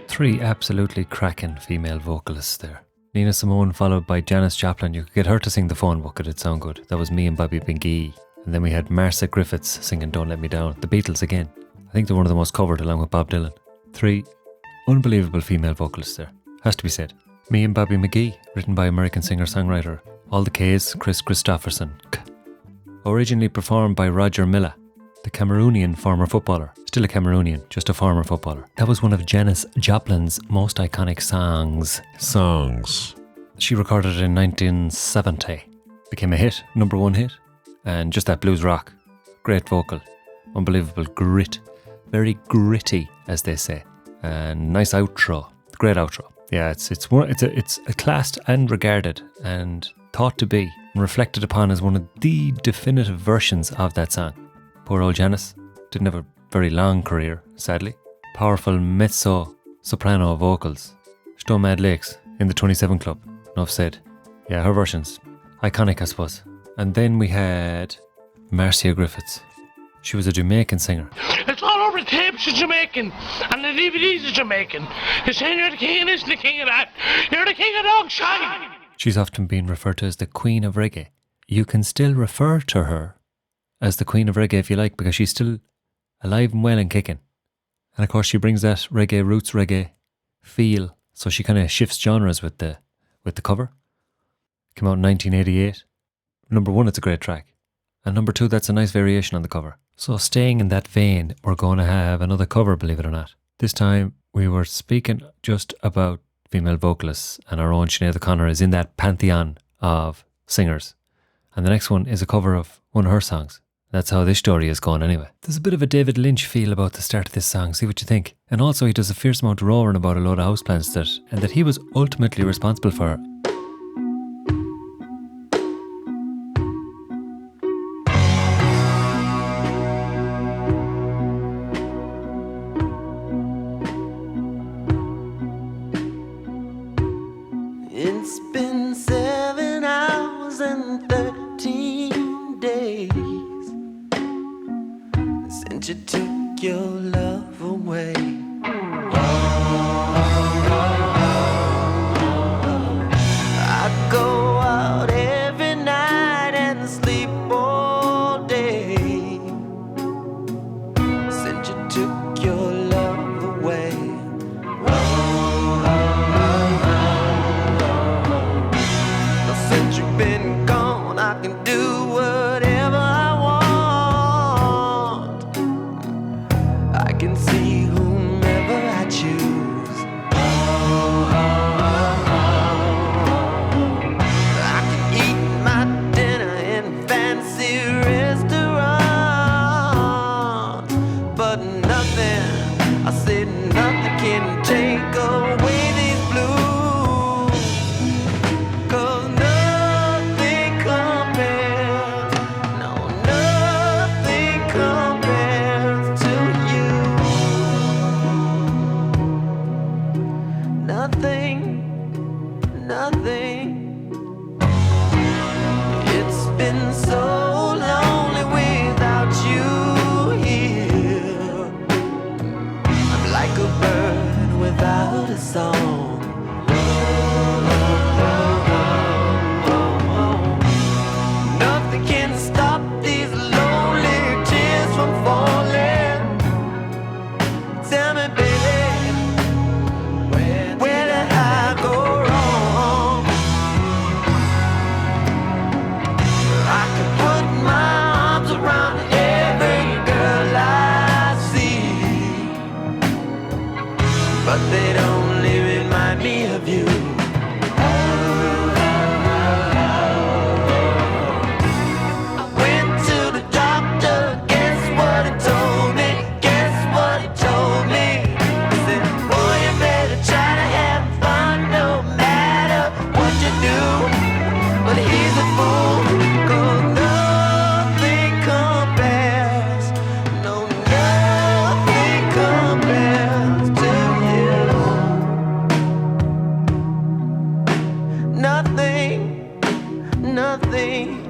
S1: Three absolutely cracking female vocalists there. Nina Simone followed by Janis Joplin. You could get her to sing the phone book, it'd sound good. That was me and Bobby McGee. And then we had Marcia Griffiths singing Don't Let Me Down. The Beatles again. I think they're one of the most covered along with Bob Dylan. Three unbelievable female vocalists there. Has to be said. Me and Bobby McGee, written by American singer-songwriter. All the K's, Chris Christopherson. Originally performed by Roger Milla, the Cameroonian former footballer. Still a Cameroonian, just a former footballer. That was one of Janis Joplin's most iconic songs. She recorded it in 1970. Became a hit, #1 hit. And just that blues rock. Great vocal. Unbelievable grit. Very gritty, as they say. And nice outro. Great outro. Yeah, it's classed and regarded and thought to be and reflected upon as one of the definitive versions of that song. Poor old Janis didn't have a very long career, sadly. Powerful mezzo-soprano vocals. Stomad Lakes in the 27 Club. Enough said. Yeah, her version's iconic, I suppose. And then we had Marcia Griffiths. She was a Jamaican singer.
S14: It's all over the tapes are Jamaican, and the DVDs are Jamaican. You're saying you're the king of this and the king of that. You're the king of dog shite.
S1: She's often been referred to as the Queen of Reggae. You can still refer to her as the Queen of Reggae if you like, because she's still alive and well and kicking. And of course she brings that reggae, roots reggae feel, so she kind of shifts genres with the cover. Came out in 1988. #1, it's a great track. And #2, that's a nice variation on the cover. So staying in that vein, we're going to have another cover, believe it or not. This time we were speaking just about female vocalists, and our own Sinead O'Connor is in that pantheon of singers. And the next one is a cover of one of her songs. That's how this story is going anyway. There's a bit of a David Lynch feel about the start of this song, see what you think. And also he does a fierce amount of roaring about a load of houseplants that he was ultimately responsible for.
S9: It's been 7 hours and 13 days since you took your love away. I go out every night and sleep all day since you took your love away. Since you've been gone, I can do whatever I want. I can see whomever I choose. I can eat my dinner in fancy restaurants, but nothing, I said nothing can take away these blues. 'Cause nothing compares, no, nothing compares to you. Nothing, nothing. It's been so lonely without you here. I'm like a bird without a song. Nothing can stop these lonely tears from falling. nothing.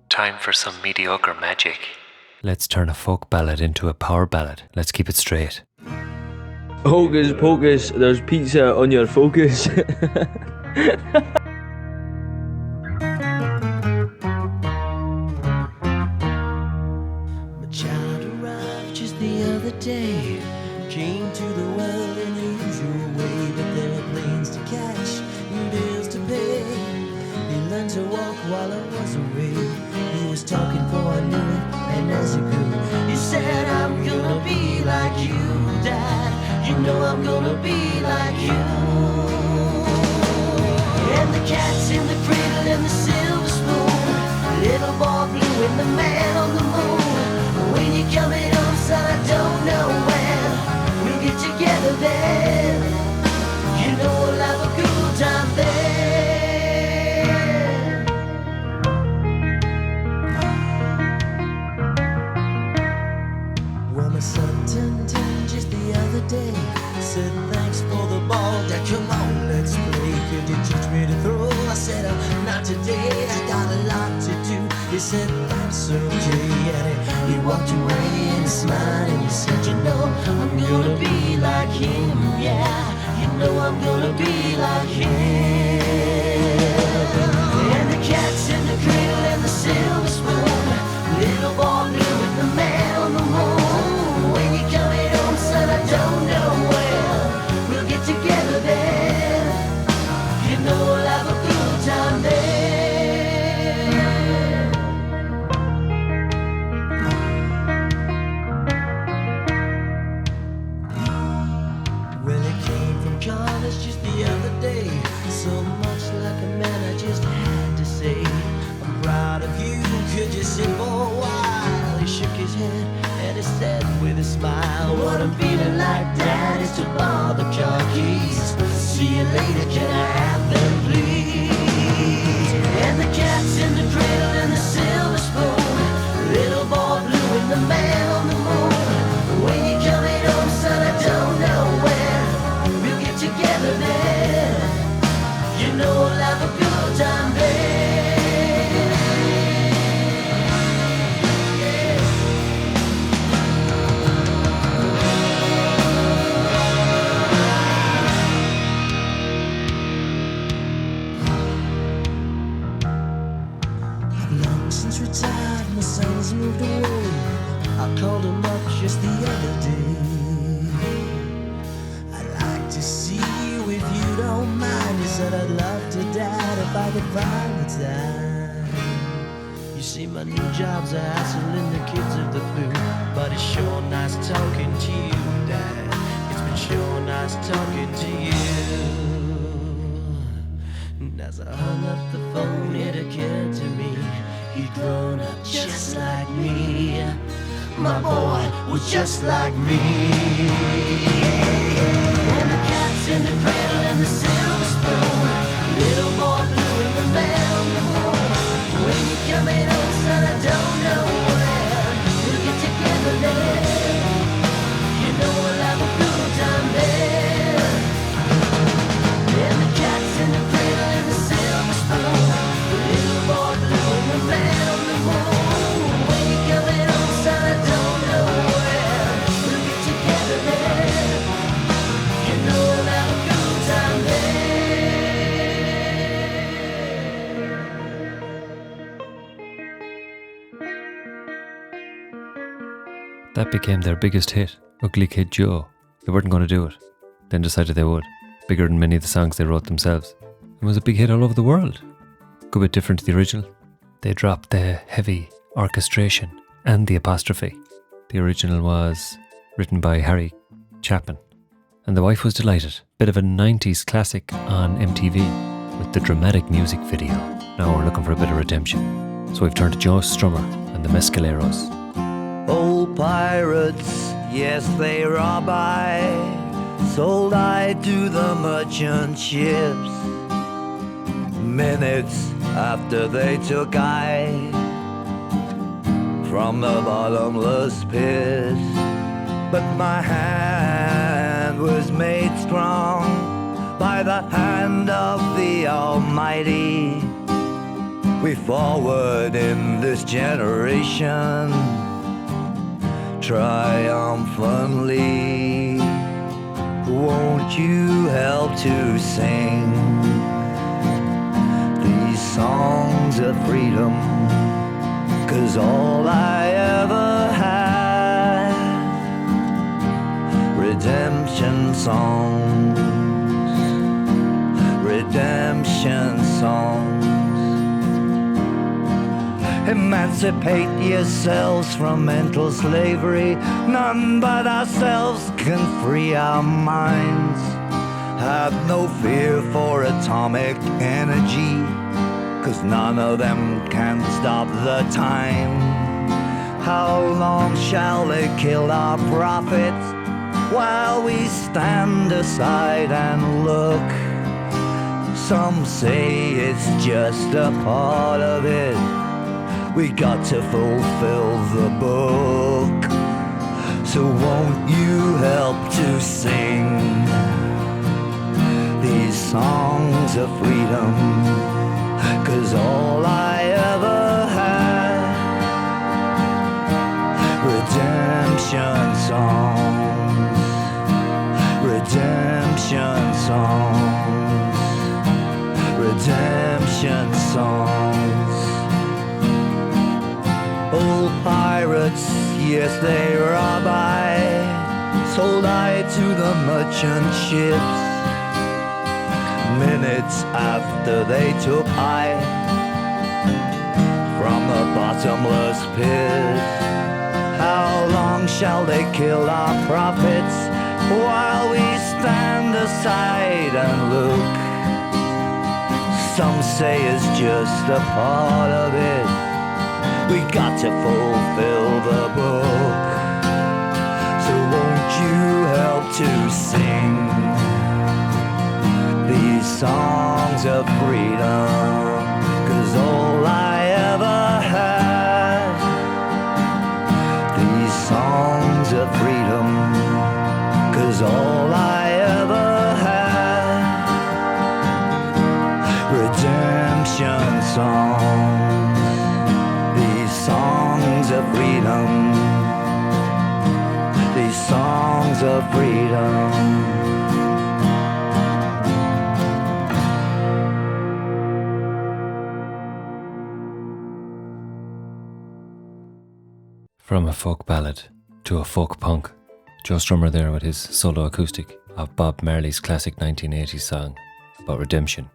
S1: Time for some mediocre magic. Let's turn a folk ballad into a power ballad. Let's keep it straight.
S15: Hocus pocus, there's pizza on your focus.
S9: My child arrived just the other day. Came to the world in the usual way, but there were planes to catch and bills to pay. He learned to walk while I was away. He was talking before I knew it, and as he grew, he said, I'm gonna be like you, Dad. You know I'm gonna be like you. And the cat's in the cradle and the silver spoon, little boy blue and the man on the moon. When you're coming home, son, I don't know when we'll get together then. You know we'll have a good time then. Well, my son turned 10 just the other day. Said thanks for the ball, Dad, come on, let's play. Could you teach me to throw? I said, not today, I got a lot to do. He said, that's okay, and he walked away and he smiled and he said, you know, I'm gonna be like him, yeah. You know I'm gonna be like him. And the cat's in the cradle and the silver spoon, little boy blue and the man on the moon. When you're coming home, son, I don't know when we'll get together then. You know we'll have a good time then. Well, he came from college just the other day. So much like a man, I just had to say, I'm proud of you, could you sit for a while? He shook his head and he said with a smile, what I'm feeling like, Dad, is to borrow the car keys. See you later, can I have them, please? And the cat's in the cradle and the silver spoon, little boy blue and the man on the moon. When you're coming home, son, I don't know when we'll get together then. You know we'll have a good time then. Since retired, my son's moved away. I called him up just the other day. I'd like to see you if you don't mind. He said I'd love to, Dad, if I could find the time. You see, my new job's a hassling the kids of the blue, but it's sure nice talking to you, Dad. It's been sure nice talking to you. And as I hung up the phone, it occurred to me, he'd grown up just like me. My boy was just like me. And the cat's in the cradle and the silver spoon. Little boy blue and the man on the moon. When you coming home, son, I don't know when. We'll get together then. You know we'll have a good time then. And the cat's in the cradle and the silver spoon. Little boy blue and the man on the moon. When you coming home, son, I don't know when. We'll get together then. You know we'll have a good time then.
S1: That became their biggest hit, Ugly Kid Joe. They weren't going to do it, then decided they would. Bigger than many of the songs they wrote themselves. It was a big hit all over the world. Good bit different to the original. They dropped the heavy orchestration and the apostrophe. The original was written by Harry Chapman, and the wife was delighted. Bit of a 90s classic on MTV with the dramatic music video. Now we're looking for a bit of redemption. So we've turned to Joe Strummer and the Mescaleros.
S9: Old pirates, yes, they rob I, sold I to the merchant ships. Minutes after they took I from the bottomless pit. But my hand was made strong by the hand of the Almighty. We forward in this generation triumphantly. Won't you help to sing these songs of freedom? 'Cause all I ever had, redemption songs, redemption songs. Emancipate yourselves from mental slavery. None but ourselves can free our minds. Have no fear for atomic energy, 'cause none of them can stop the time. How long shall they kill our prophets while we stand aside and look? Some say it's just a part of it. We got to fulfill the book. So won't you help to sing these songs of freedom? 'Cause all I ever had, redemption songs, redemption songs, redemption songs. Old pirates, yes, they rob I, sold I to the merchant ships. Minutes after they took I from the bottomless pit. How long shall they kill our prophets while we stand aside and look? Some say it's just a part of it. We got to fulfill the book. So won't you help to sing these songs of freedom? 'Cause all I ever had, these songs of freedom. 'Cause all I ever had, redemption songs. Songs of freedom, these songs of freedom.
S1: From a folk ballad to a folk punk, Joe Strummer there with his solo acoustic of Bob Marley's classic 1980s song about redemption.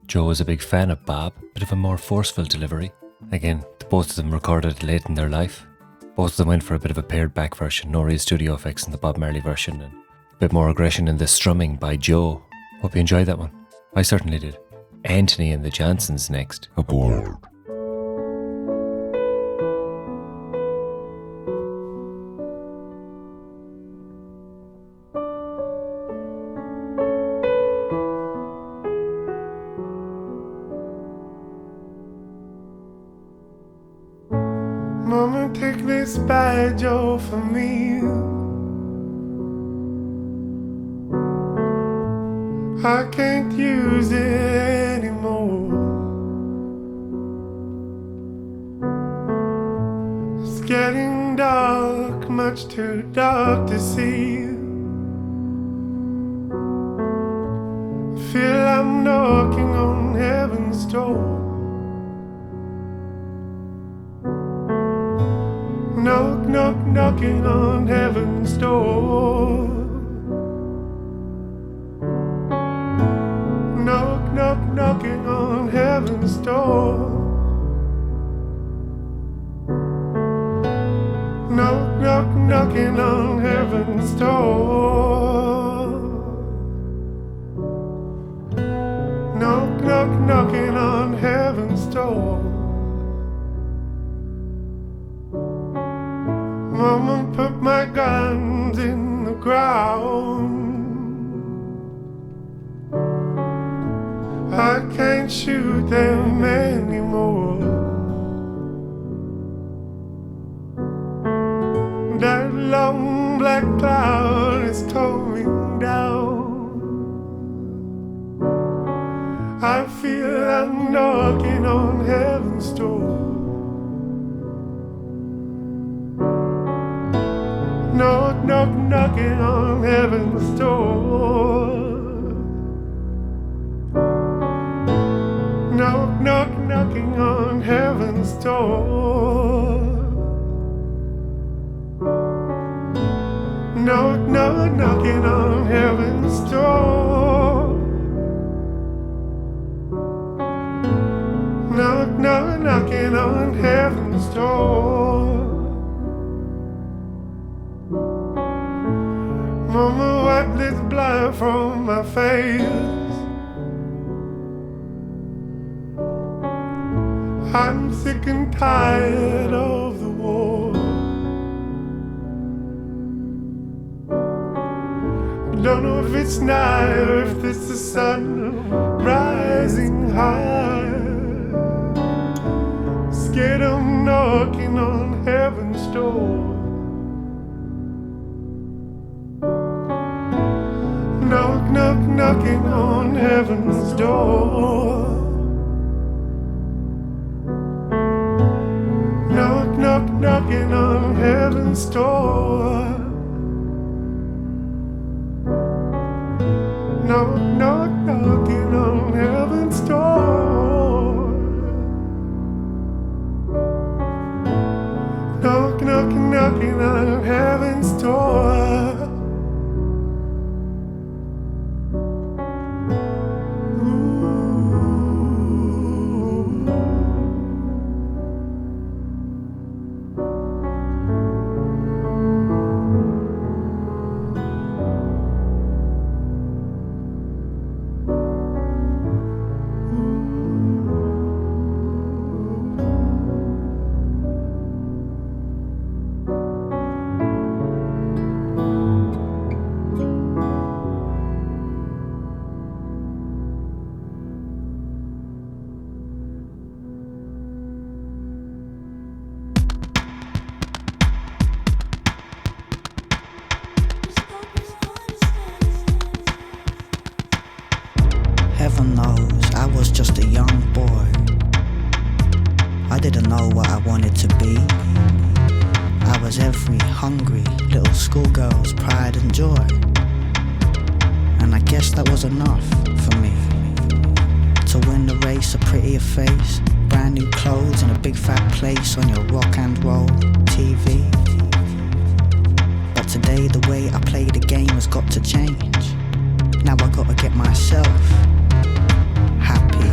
S1: Joe was a big fan of Bob, bit of a more forceful delivery. Again, both of them recorded late in their life. Both of them went for a bit of a pared back version, no real studio effects in the Bob Marley version, and a bit more aggression in the strumming by Joe. Hope you enjoyed that one. I certainly did. Anthony and the Johnsons next. Aboard.
S11: Mama, take this badge off of me. I can't use it anymore. It's getting dark, much too dark to see. I feel I'm knocking on heaven's door. Knock, knock, knocking on heaven's door. Knock, knock, knocking on heaven's door. Knock, knock, knocking on heaven's door. Knock, knock, knocking on heaven's door. Mama, put my guns in the ground. I can't shoot them anymore. That long black cloud is coming down. I feel I'm knocking on heaven's door. Knock, knock, knocking on heaven's door. Knock, knock, knocking on heaven's door. Knock, knock, knocking on heaven's door. Knock, knock, knocking on heaven's door. Mama, wipe this blood from my face. I'm sick and tired of the war. Don't know if it's night or if it's the sun rising high. Scared I'm knocking on heaven's door. Knock, knock, knocking on heaven's door. Knock, knock, knocking on heaven's door. Knock, knock, knocking on heaven's door. Knock, knock, knocking on heaven's door.
S12: Heaven knows I was just a young boy. I didn't know what I wanted to be. I was every hungry little schoolgirl's pride and joy. And I guess that was enough for me to win the race, a prettier face, brand new clothes and a big fat place on your rock and roll TV. But today the way I play the game has got to change. Now I gotta get myself happy.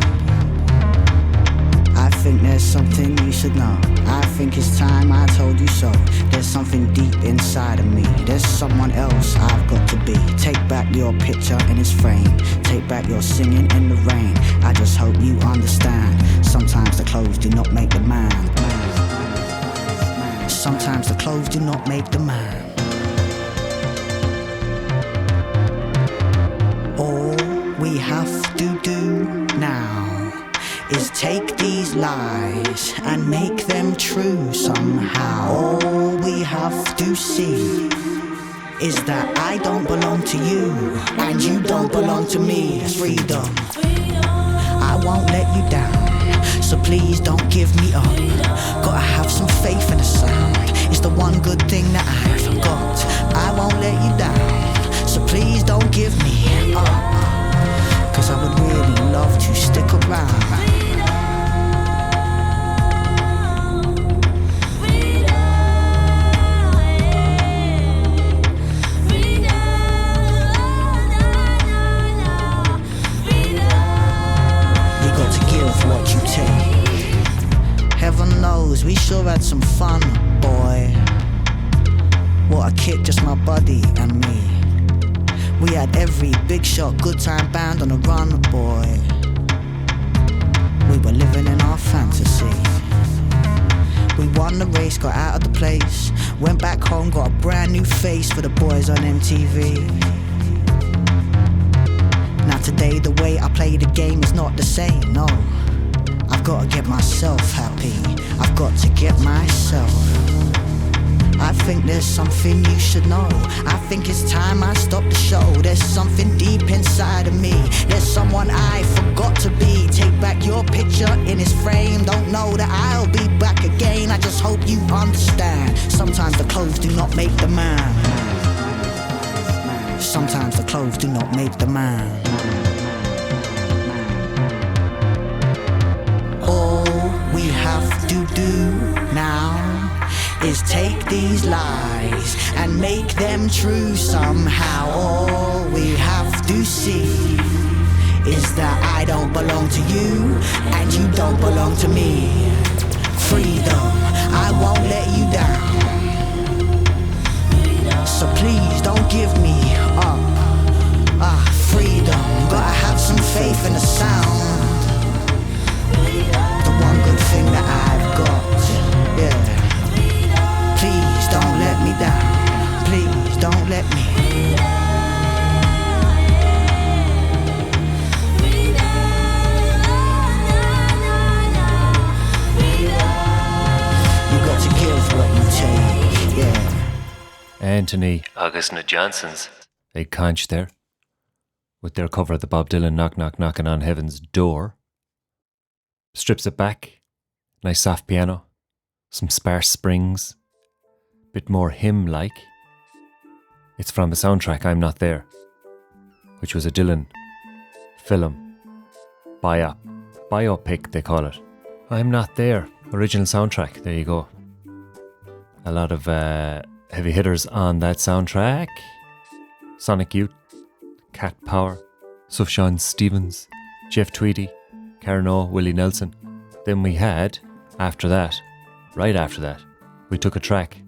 S12: I think there's something you should know. I think it's time I told you so. There's something deep inside of me. There's someone else I've got to be. Take back your picture in its frame. Take back your singing in the rain. I just hope you understand. Sometimes the clothes do not make the man. Sometimes the clothes do not make the man. All we have to do now is take these lies and make them true somehow. All we have to see is that I don't belong to you and you don't belong to me. That's freedom. I won't let you down, so please don't give me up. Gotta have some faith in the sound. It's the one good thing that I've got. I won't let you down, so please don't give me up. Cause I would really love to stick around. What you take. Heaven knows we sure had some fun, boy. What a kick, just my buddy and me. We had every big shot, good time band on the run, boy. We were living in our fantasy. We won the race, got out of the place, went back home, got a brand new face for the boys on MTV. Now today the way I play the game is not the same, no. I've got to get myself happy, I've got to get myself. I think there's something you should know. I think it's time I stop the show. There's something deep inside of me. There's someone I forgot to be. Take back your picture in its frame. Don't know that I'll be back again. I just hope you understand. Sometimes the clothes do not make the man. Sometimes the clothes do not make the man. All we have to do now is take these lies and make them true somehow. All we have to see is that I don't belong to you and you don't belong to me. Freedom, I won't let you down, so please don't give me up. Freedom, gotta have some faith in the sound. The one good thing that I've got, yeah. Please don't let me down. Please don't let me. You got to give what you take, yeah.
S1: Anthony Augustna Johnson's big conch there, with their cover of the Bob Dylan Knock Knock Knocking on Heaven's Door. Strips it back, nice soft piano, some sparse springs, bit more hymn-like. It's from the soundtrack I'm Not There, which was a Dylan film, biopic they call it. I'm Not There, original soundtrack, there you go. A lot of heavy hitters on that soundtrack. Sonic Youth, Cat Power, Sufjan Stevens, Jeff Tweedy, Karen O, Willie Nelson. Then we had, right after that, we took a track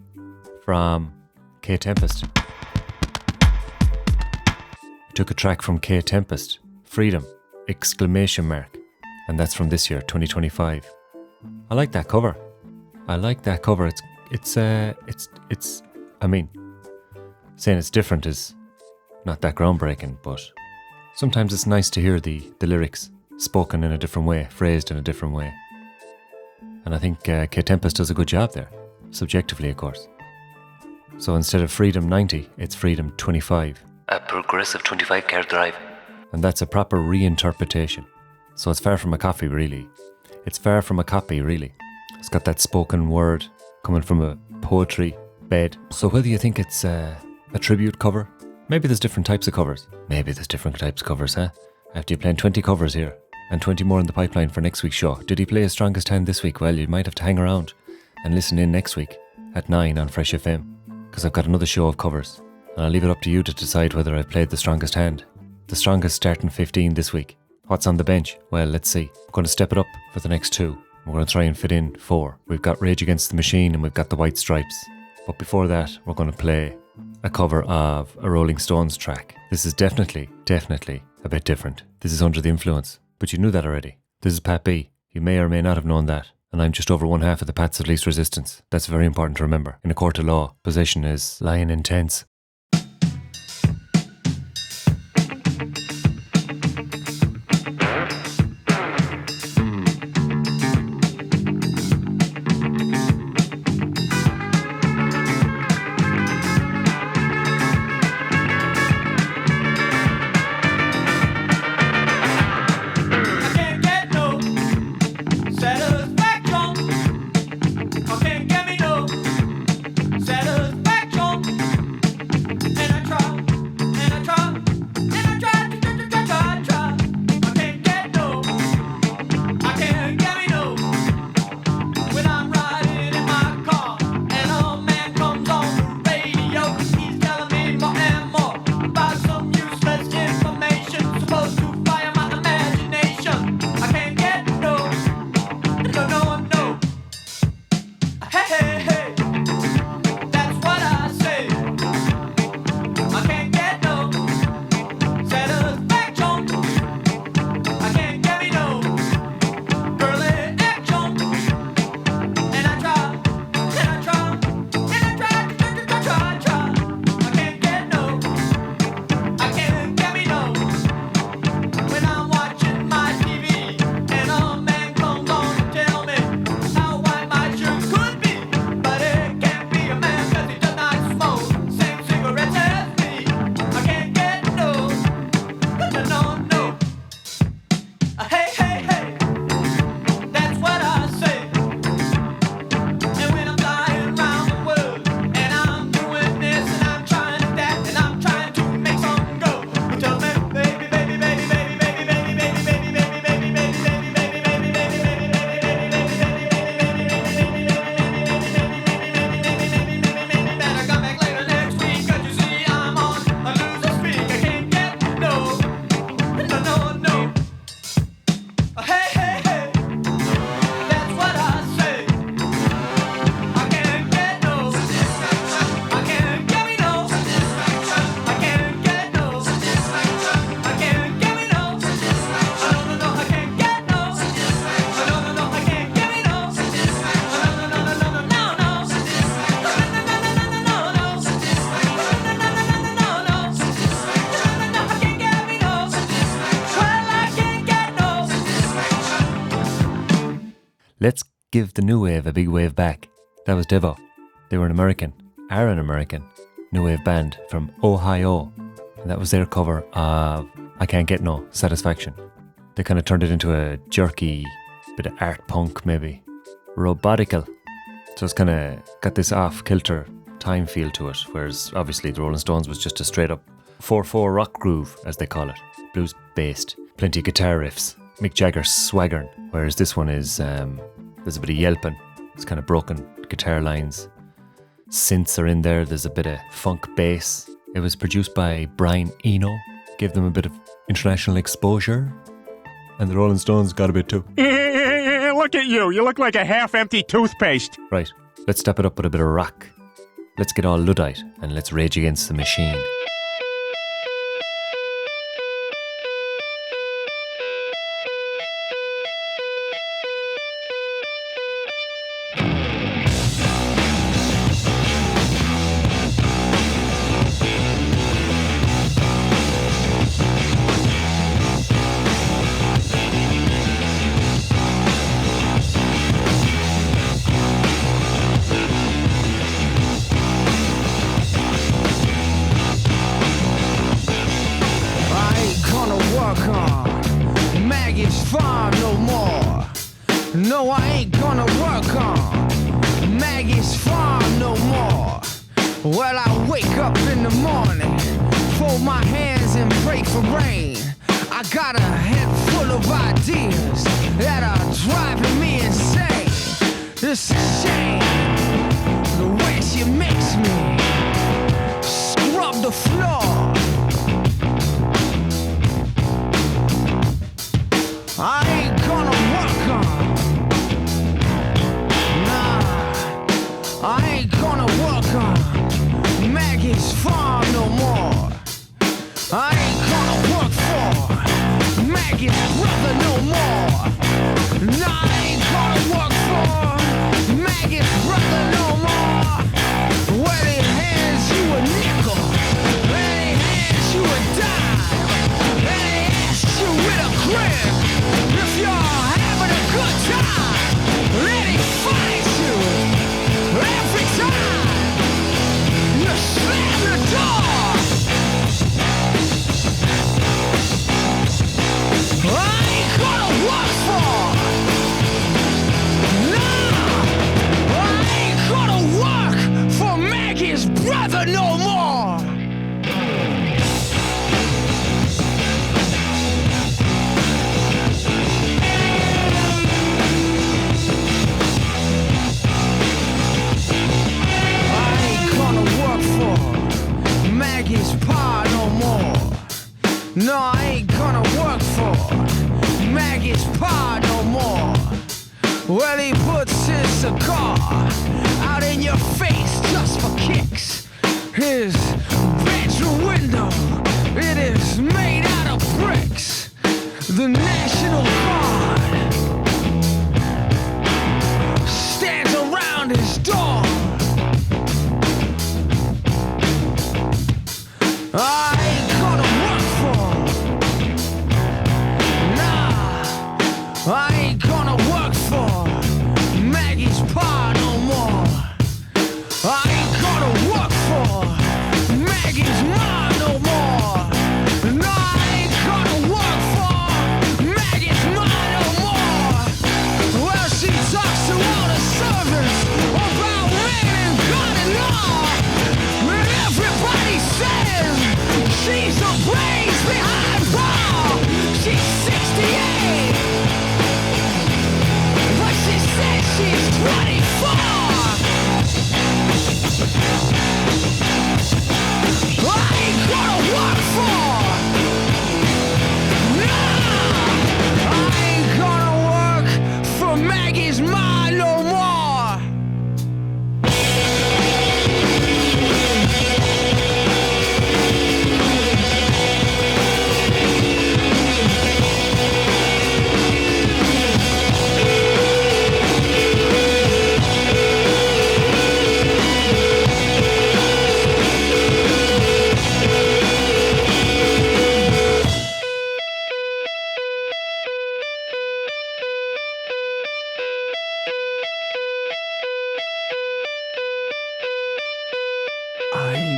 S1: from K Tempest. Freedom, ! And that's from this year, 2025. I like that cover. It's I mean, saying it's different is not that groundbreaking, but sometimes it's nice to hear the lyrics spoken in a different way, phrased in a different way. And I think K Tempest does a good job there, subjectively of course. So instead of Freedom 90, it's Freedom 25.
S2: A progressive 25-car drive.
S1: And that's a proper reinterpretation. So it's far from a copy, really. It's got that spoken word coming from a poetry bed. So whether you think it's a tribute cover, maybe there's different types of covers. Huh? After you playing 20 covers here, and 20 more in the pipeline for next week's show. Did he play his strongest hand this week? Well, you might have to hang around and listen in next week at 9 on Fresh FM, because I've got another show of covers, and I'll leave it up to you to decide whether I've played the strongest hand. The strongest starting 15 this week. What's on the bench? Well, let's see. We're going to step it up for the next 2. We're going to try and fit in 4. We've got Rage Against the Machine and we've got the White Stripes. But before that, we're going to play a cover of a Rolling Stones track. This is definitely a bit different. This is Under the Influence, but you knew that already. This is Pat B. You may or may not have known that. And I'm just over one half of the Pats of Least Resistance. That's very important to remember. In a court of law, possession is lying in tents. give the new wave a big wave back. That was Bebo. They were an American new wave band from Ohio. And that was their cover of I Can't Get No Satisfaction. They kind of turned it into a jerky bit of art punk, maybe. Robotical. So it's kind of got this off-kilter time feel to it, whereas obviously the Rolling Stones was just a straight-up 4/4 rock groove, as they call it. Blues-based. Plenty of guitar riffs. Mick Jagger swaggering. Whereas this one is, there's a bit of yelping. It's kind of broken guitar lines. Synths are in there. There's a bit of funk bass. It was produced by Brian Eno. Gave them a bit of international exposure. And the Rolling Stones got a bit too.
S16: Look at you. You look like a half-empty toothpaste.
S1: Right. Let's step it up with a bit of rock. Let's get all Luddite and let's rage against the machine.
S9: Slam the door!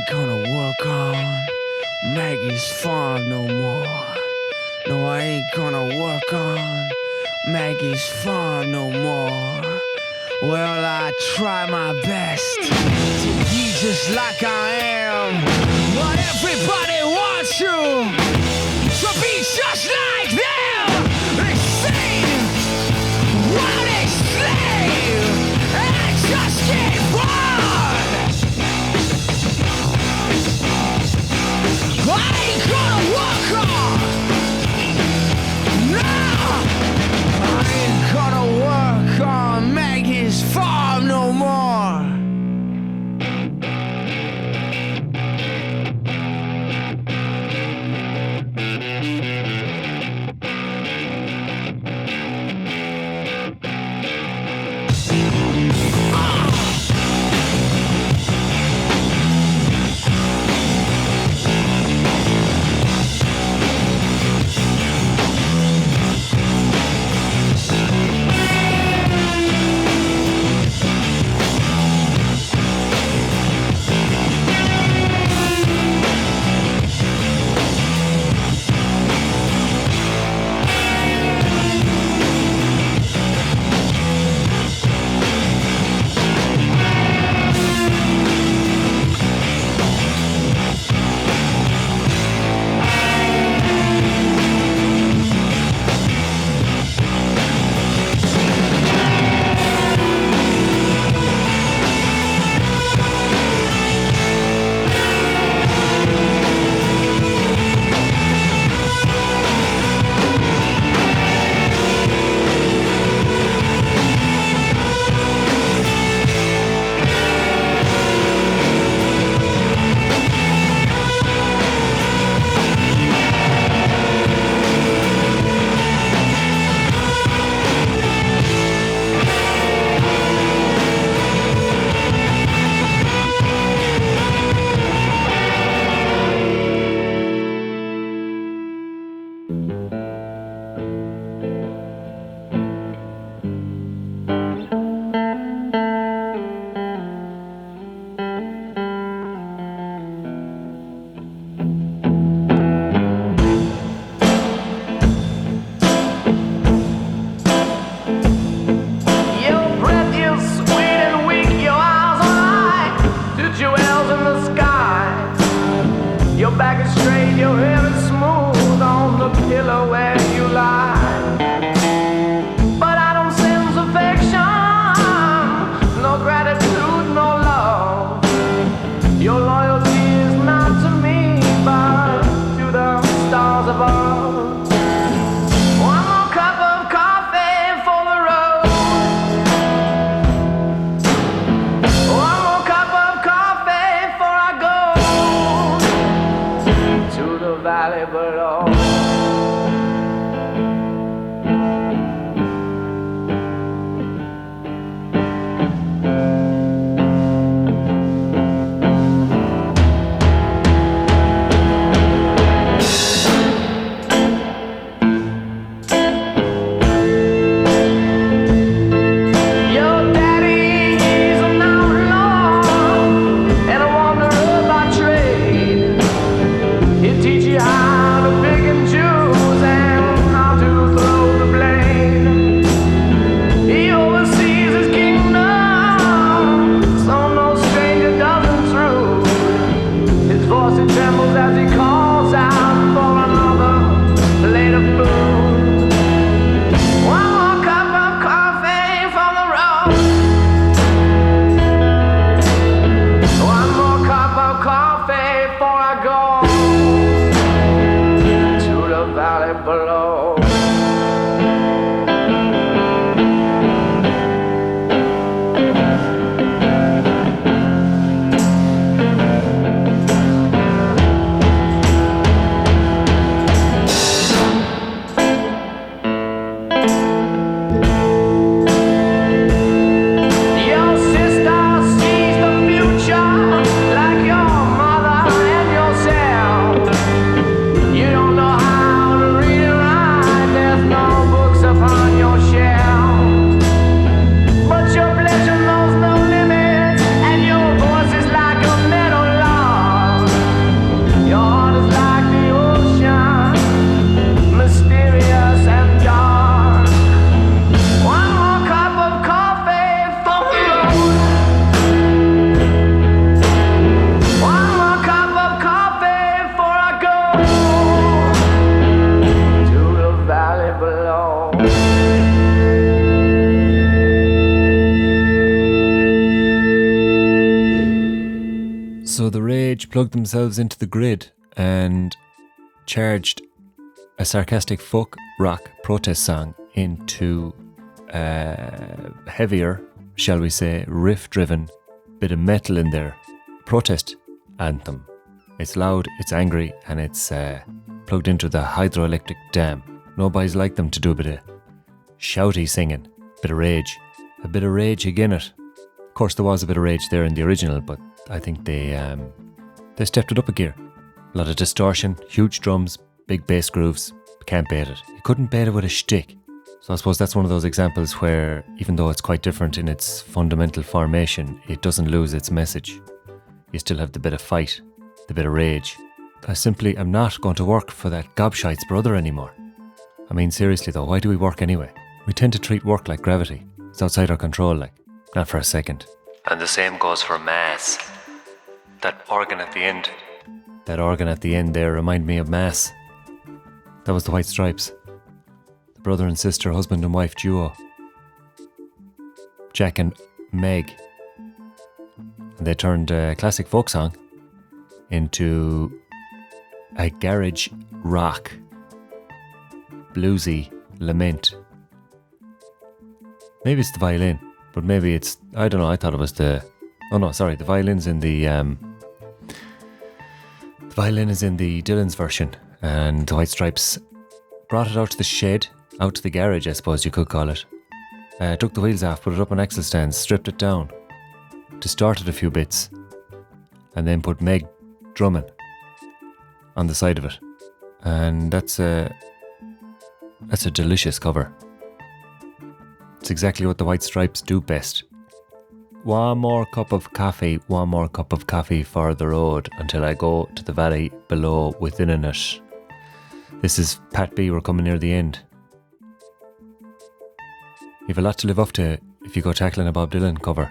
S9: ain't gonna work on Maggie's farm no more. No, I ain't gonna work on Maggie's farm no more. Well, I try my best to be just like I am, but everybody wants you to be just like them. They say what they say, and I just get bored. I ain't gonna work on, no, I ain't gonna work on Maggie's farm no more.
S1: So the Rage plugged themselves into the grid and charged a sarcastic folk rock protest song into a heavier, shall we say, riff-driven bit of metal in their protest anthem. It's loud, it's angry, and it's plugged into the hydroelectric dam. Nobody's like them to do a bit of shouty singing, a bit of rage again it. Of course, there was a bit of rage there in the original, but I think they stepped it up a gear. A lot of distortion, huge drums, big bass grooves. Can't bait it. You couldn't bait it with a shtick. So I suppose that's one of those examples where, even though it's quite different in its fundamental formation, it doesn't lose its message. You still have the bit of fight, the bit of rage. I simply am not going to work for that gobshite's brother anymore. I mean, seriously though, why do we work anyway? We tend to treat work like gravity. It's outside our control, like. Not for a second.
S2: And the same goes for Mass. That organ at the end.
S1: That organ at the end there reminded me of Mass. That was the White Stripes. The brother and sister, husband and wife duo. Jack and Meg. And they turned a classic folk song into a garage rock, bluesy lament. Maybe it's the violin, but maybe it's, I don't know, I thought it was the violin's in the violin is in the Dylan's version, and the White Stripes brought it out to the shed, out to the garage, I suppose you could call it. Took the wheels off, put it up on axle stands, stripped it down, distorted a few bits, and then put Meg drumming on the side of it. And that's a delicious cover. It's exactly what the White Stripes do best. One more cup of coffee for the road until I go to the valley below within it. This is Pat B, we're coming near the end. You have a lot to live up to if you go tackling a Bob Dylan cover.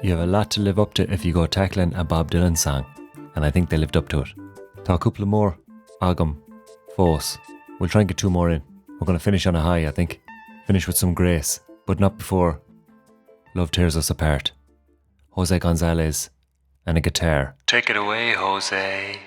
S1: You have a lot to live up to if you go tackling a Bob Dylan song. And I think they lived up to it. Tá a couple more agam fós. We'll try and get 2 more in. We're going to finish on a high, I think. Finish with some grace, but not before love tears us apart. Jose Gonzalez and a guitar.
S2: Take it away, Jose.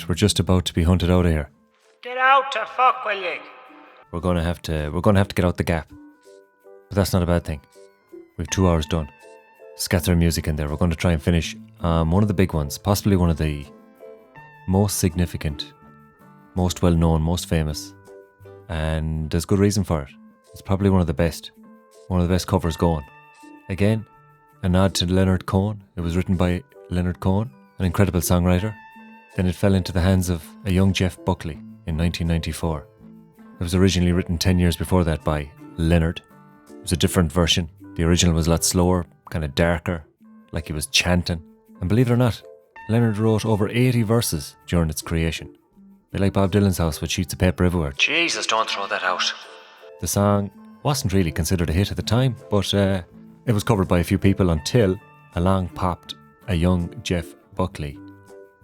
S1: Right, we're just about to be hunted out of here.
S14: Get out to fuck, will you?
S1: We're gonna have to get out the gap. But that's not a bad thing. We've 2 hours done. Scatter music in there. We're going to try and finish one of the big ones, possibly one of the most significant, most well known, most famous, and there's good reason for it. It's probably one of the best covers going. Again, a nod to Leonard Cohen. It was written by Leonard Cohen, an incredible songwriter. Then it fell into the hands of a young Jeff Buckley in 1994. It was originally written 10 years before that by Leonard. It was a different version. The original was a lot slower, kind of darker, like he was chanting. And believe it or not, Leonard wrote over 80 verses during its creation. They like Bob Dylan's house with sheets of paper everywhere.
S14: Jesus, don't throw that out.
S1: The song wasn't really considered a hit at the time, but it was covered by a few people until along popped a young Jeff Buckley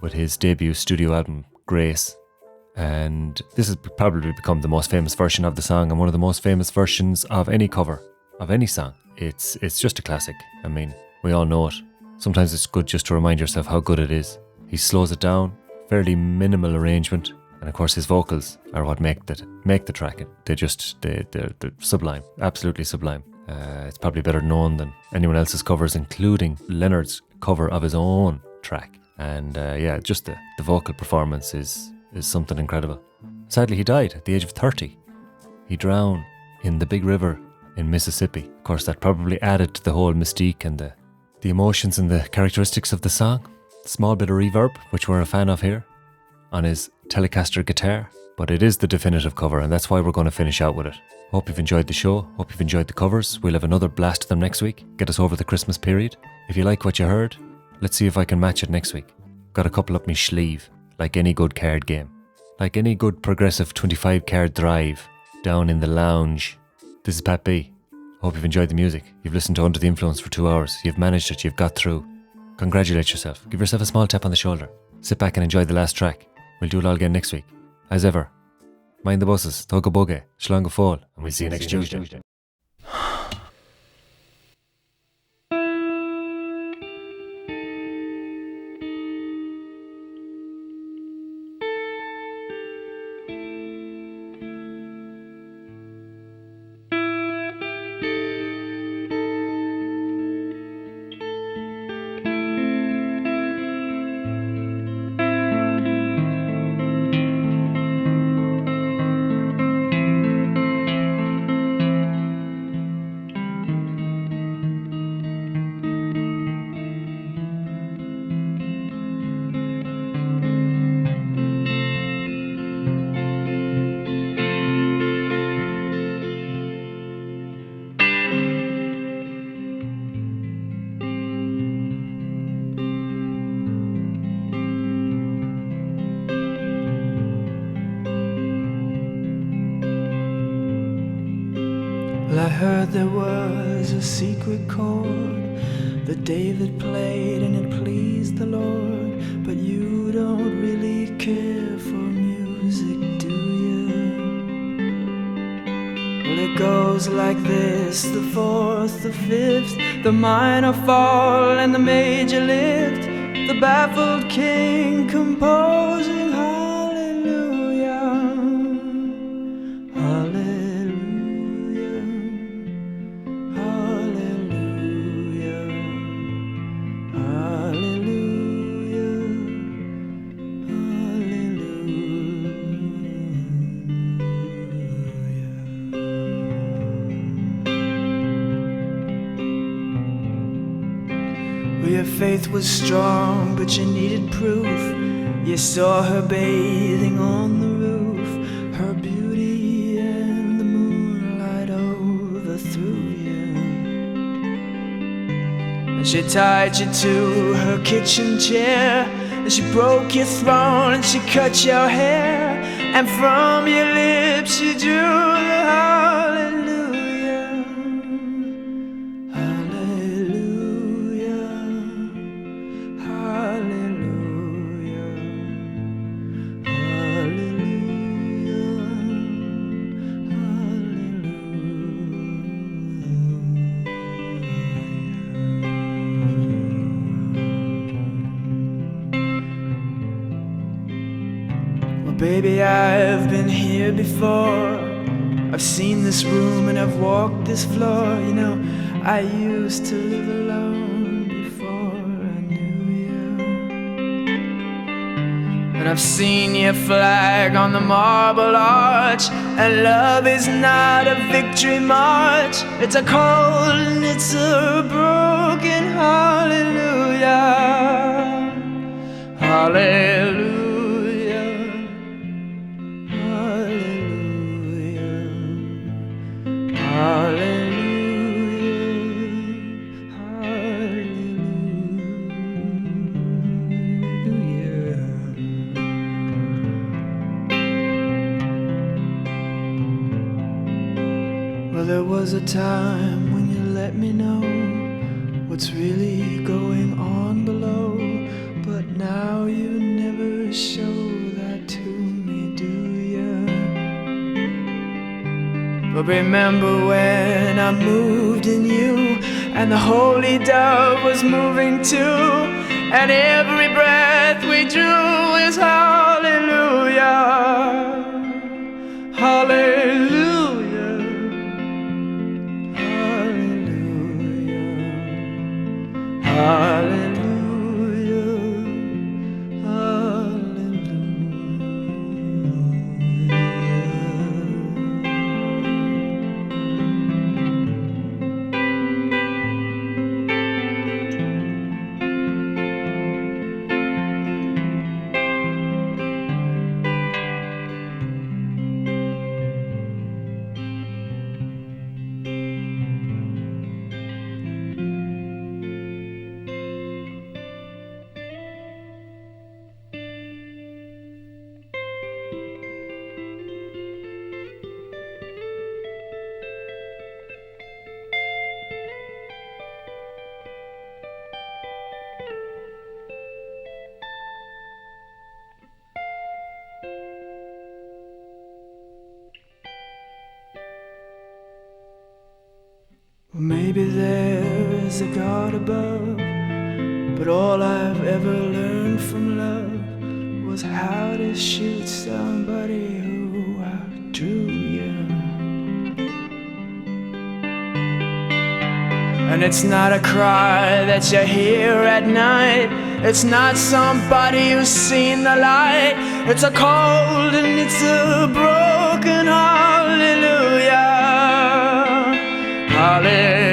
S1: with his debut studio album, Grace. And this has probably become the most famous version of the song and one of the most famous versions of any cover of any song. It's just a classic. I mean, we all know it. Sometimes it's good just to remind yourself how good it is. He slows it down, fairly minimal arrangement, and of course his vocals are what make the track. They're sublime, absolutely sublime. It's probably better known than anyone else's covers, including Leonard's cover of his own track. And just the vocal performance is something incredible. Sadly, he died at the age of 30. He drowned in the big river in Mississippi. Of course, that probably added to the whole mystique and the emotions and the characteristics of the song. Small bit of reverb, which we're a fan of here, on his Telecaster guitar. But it is the definitive cover, and that's why we're going to finish out with it. Hope you've enjoyed the show. Hope you've enjoyed the covers. We'll have another blast of them next week. Get us over the Christmas period. If you like what you heard, let's see if I can match it next week. Got a couple up my sleeve, like any good card game. Like any good progressive 25 card drive down in the lounge. This is Pat B. Hope you've enjoyed the music. You've listened to Under the Influence for 2 hours. You've managed it. You've got through. Congratulate yourself. Give yourself a small tap on the shoulder. Sit back and enjoy the last track. We'll do it all again next week. As ever, mind the buses, Thug a Bugge, Shlanga Fall, and we'll see you next Tuesday.
S9: Well, I heard there was a secret chord that David played and it pleased the Lord. But you don't really care for music, do you? Well, it goes like this: the fourth, the fifth, the minor fall and the major lift, the baffled king composing hallelujah, hallelujah. Your faith was strong, but you needed proof. You saw her bathing on the roof, her beauty and the moonlight overthrew you. And she tied you to her kitchen chair, and she broke your throne and she cut your hair, and from your lips she drew the hallelujah, hallelujah, hallelujah, hallelujah.
S17: Baby, I've been here before. I've seen this room and I've walked this floor. You know, I used to live alone before I knew you. And I've seen your flag on the marble arch. And love is not a victory march. It's a cold and it's a broken hallelujah. Hallelujah. Well, there was a time when you let me know what's really going on below, but now you never show that to me, do ya? But remember when I moved in you, and the holy dove was moving too, and every breath we drew is hallelujah, hallelujah. Hallelujah, maybe there's a God above, but all I've ever learned from love was how to shoot somebody who outdrew you. And it's not a cry that you hear at night, it's not somebody who's seen the light, it's a cold and it's a broken hallelujah, hallelujah.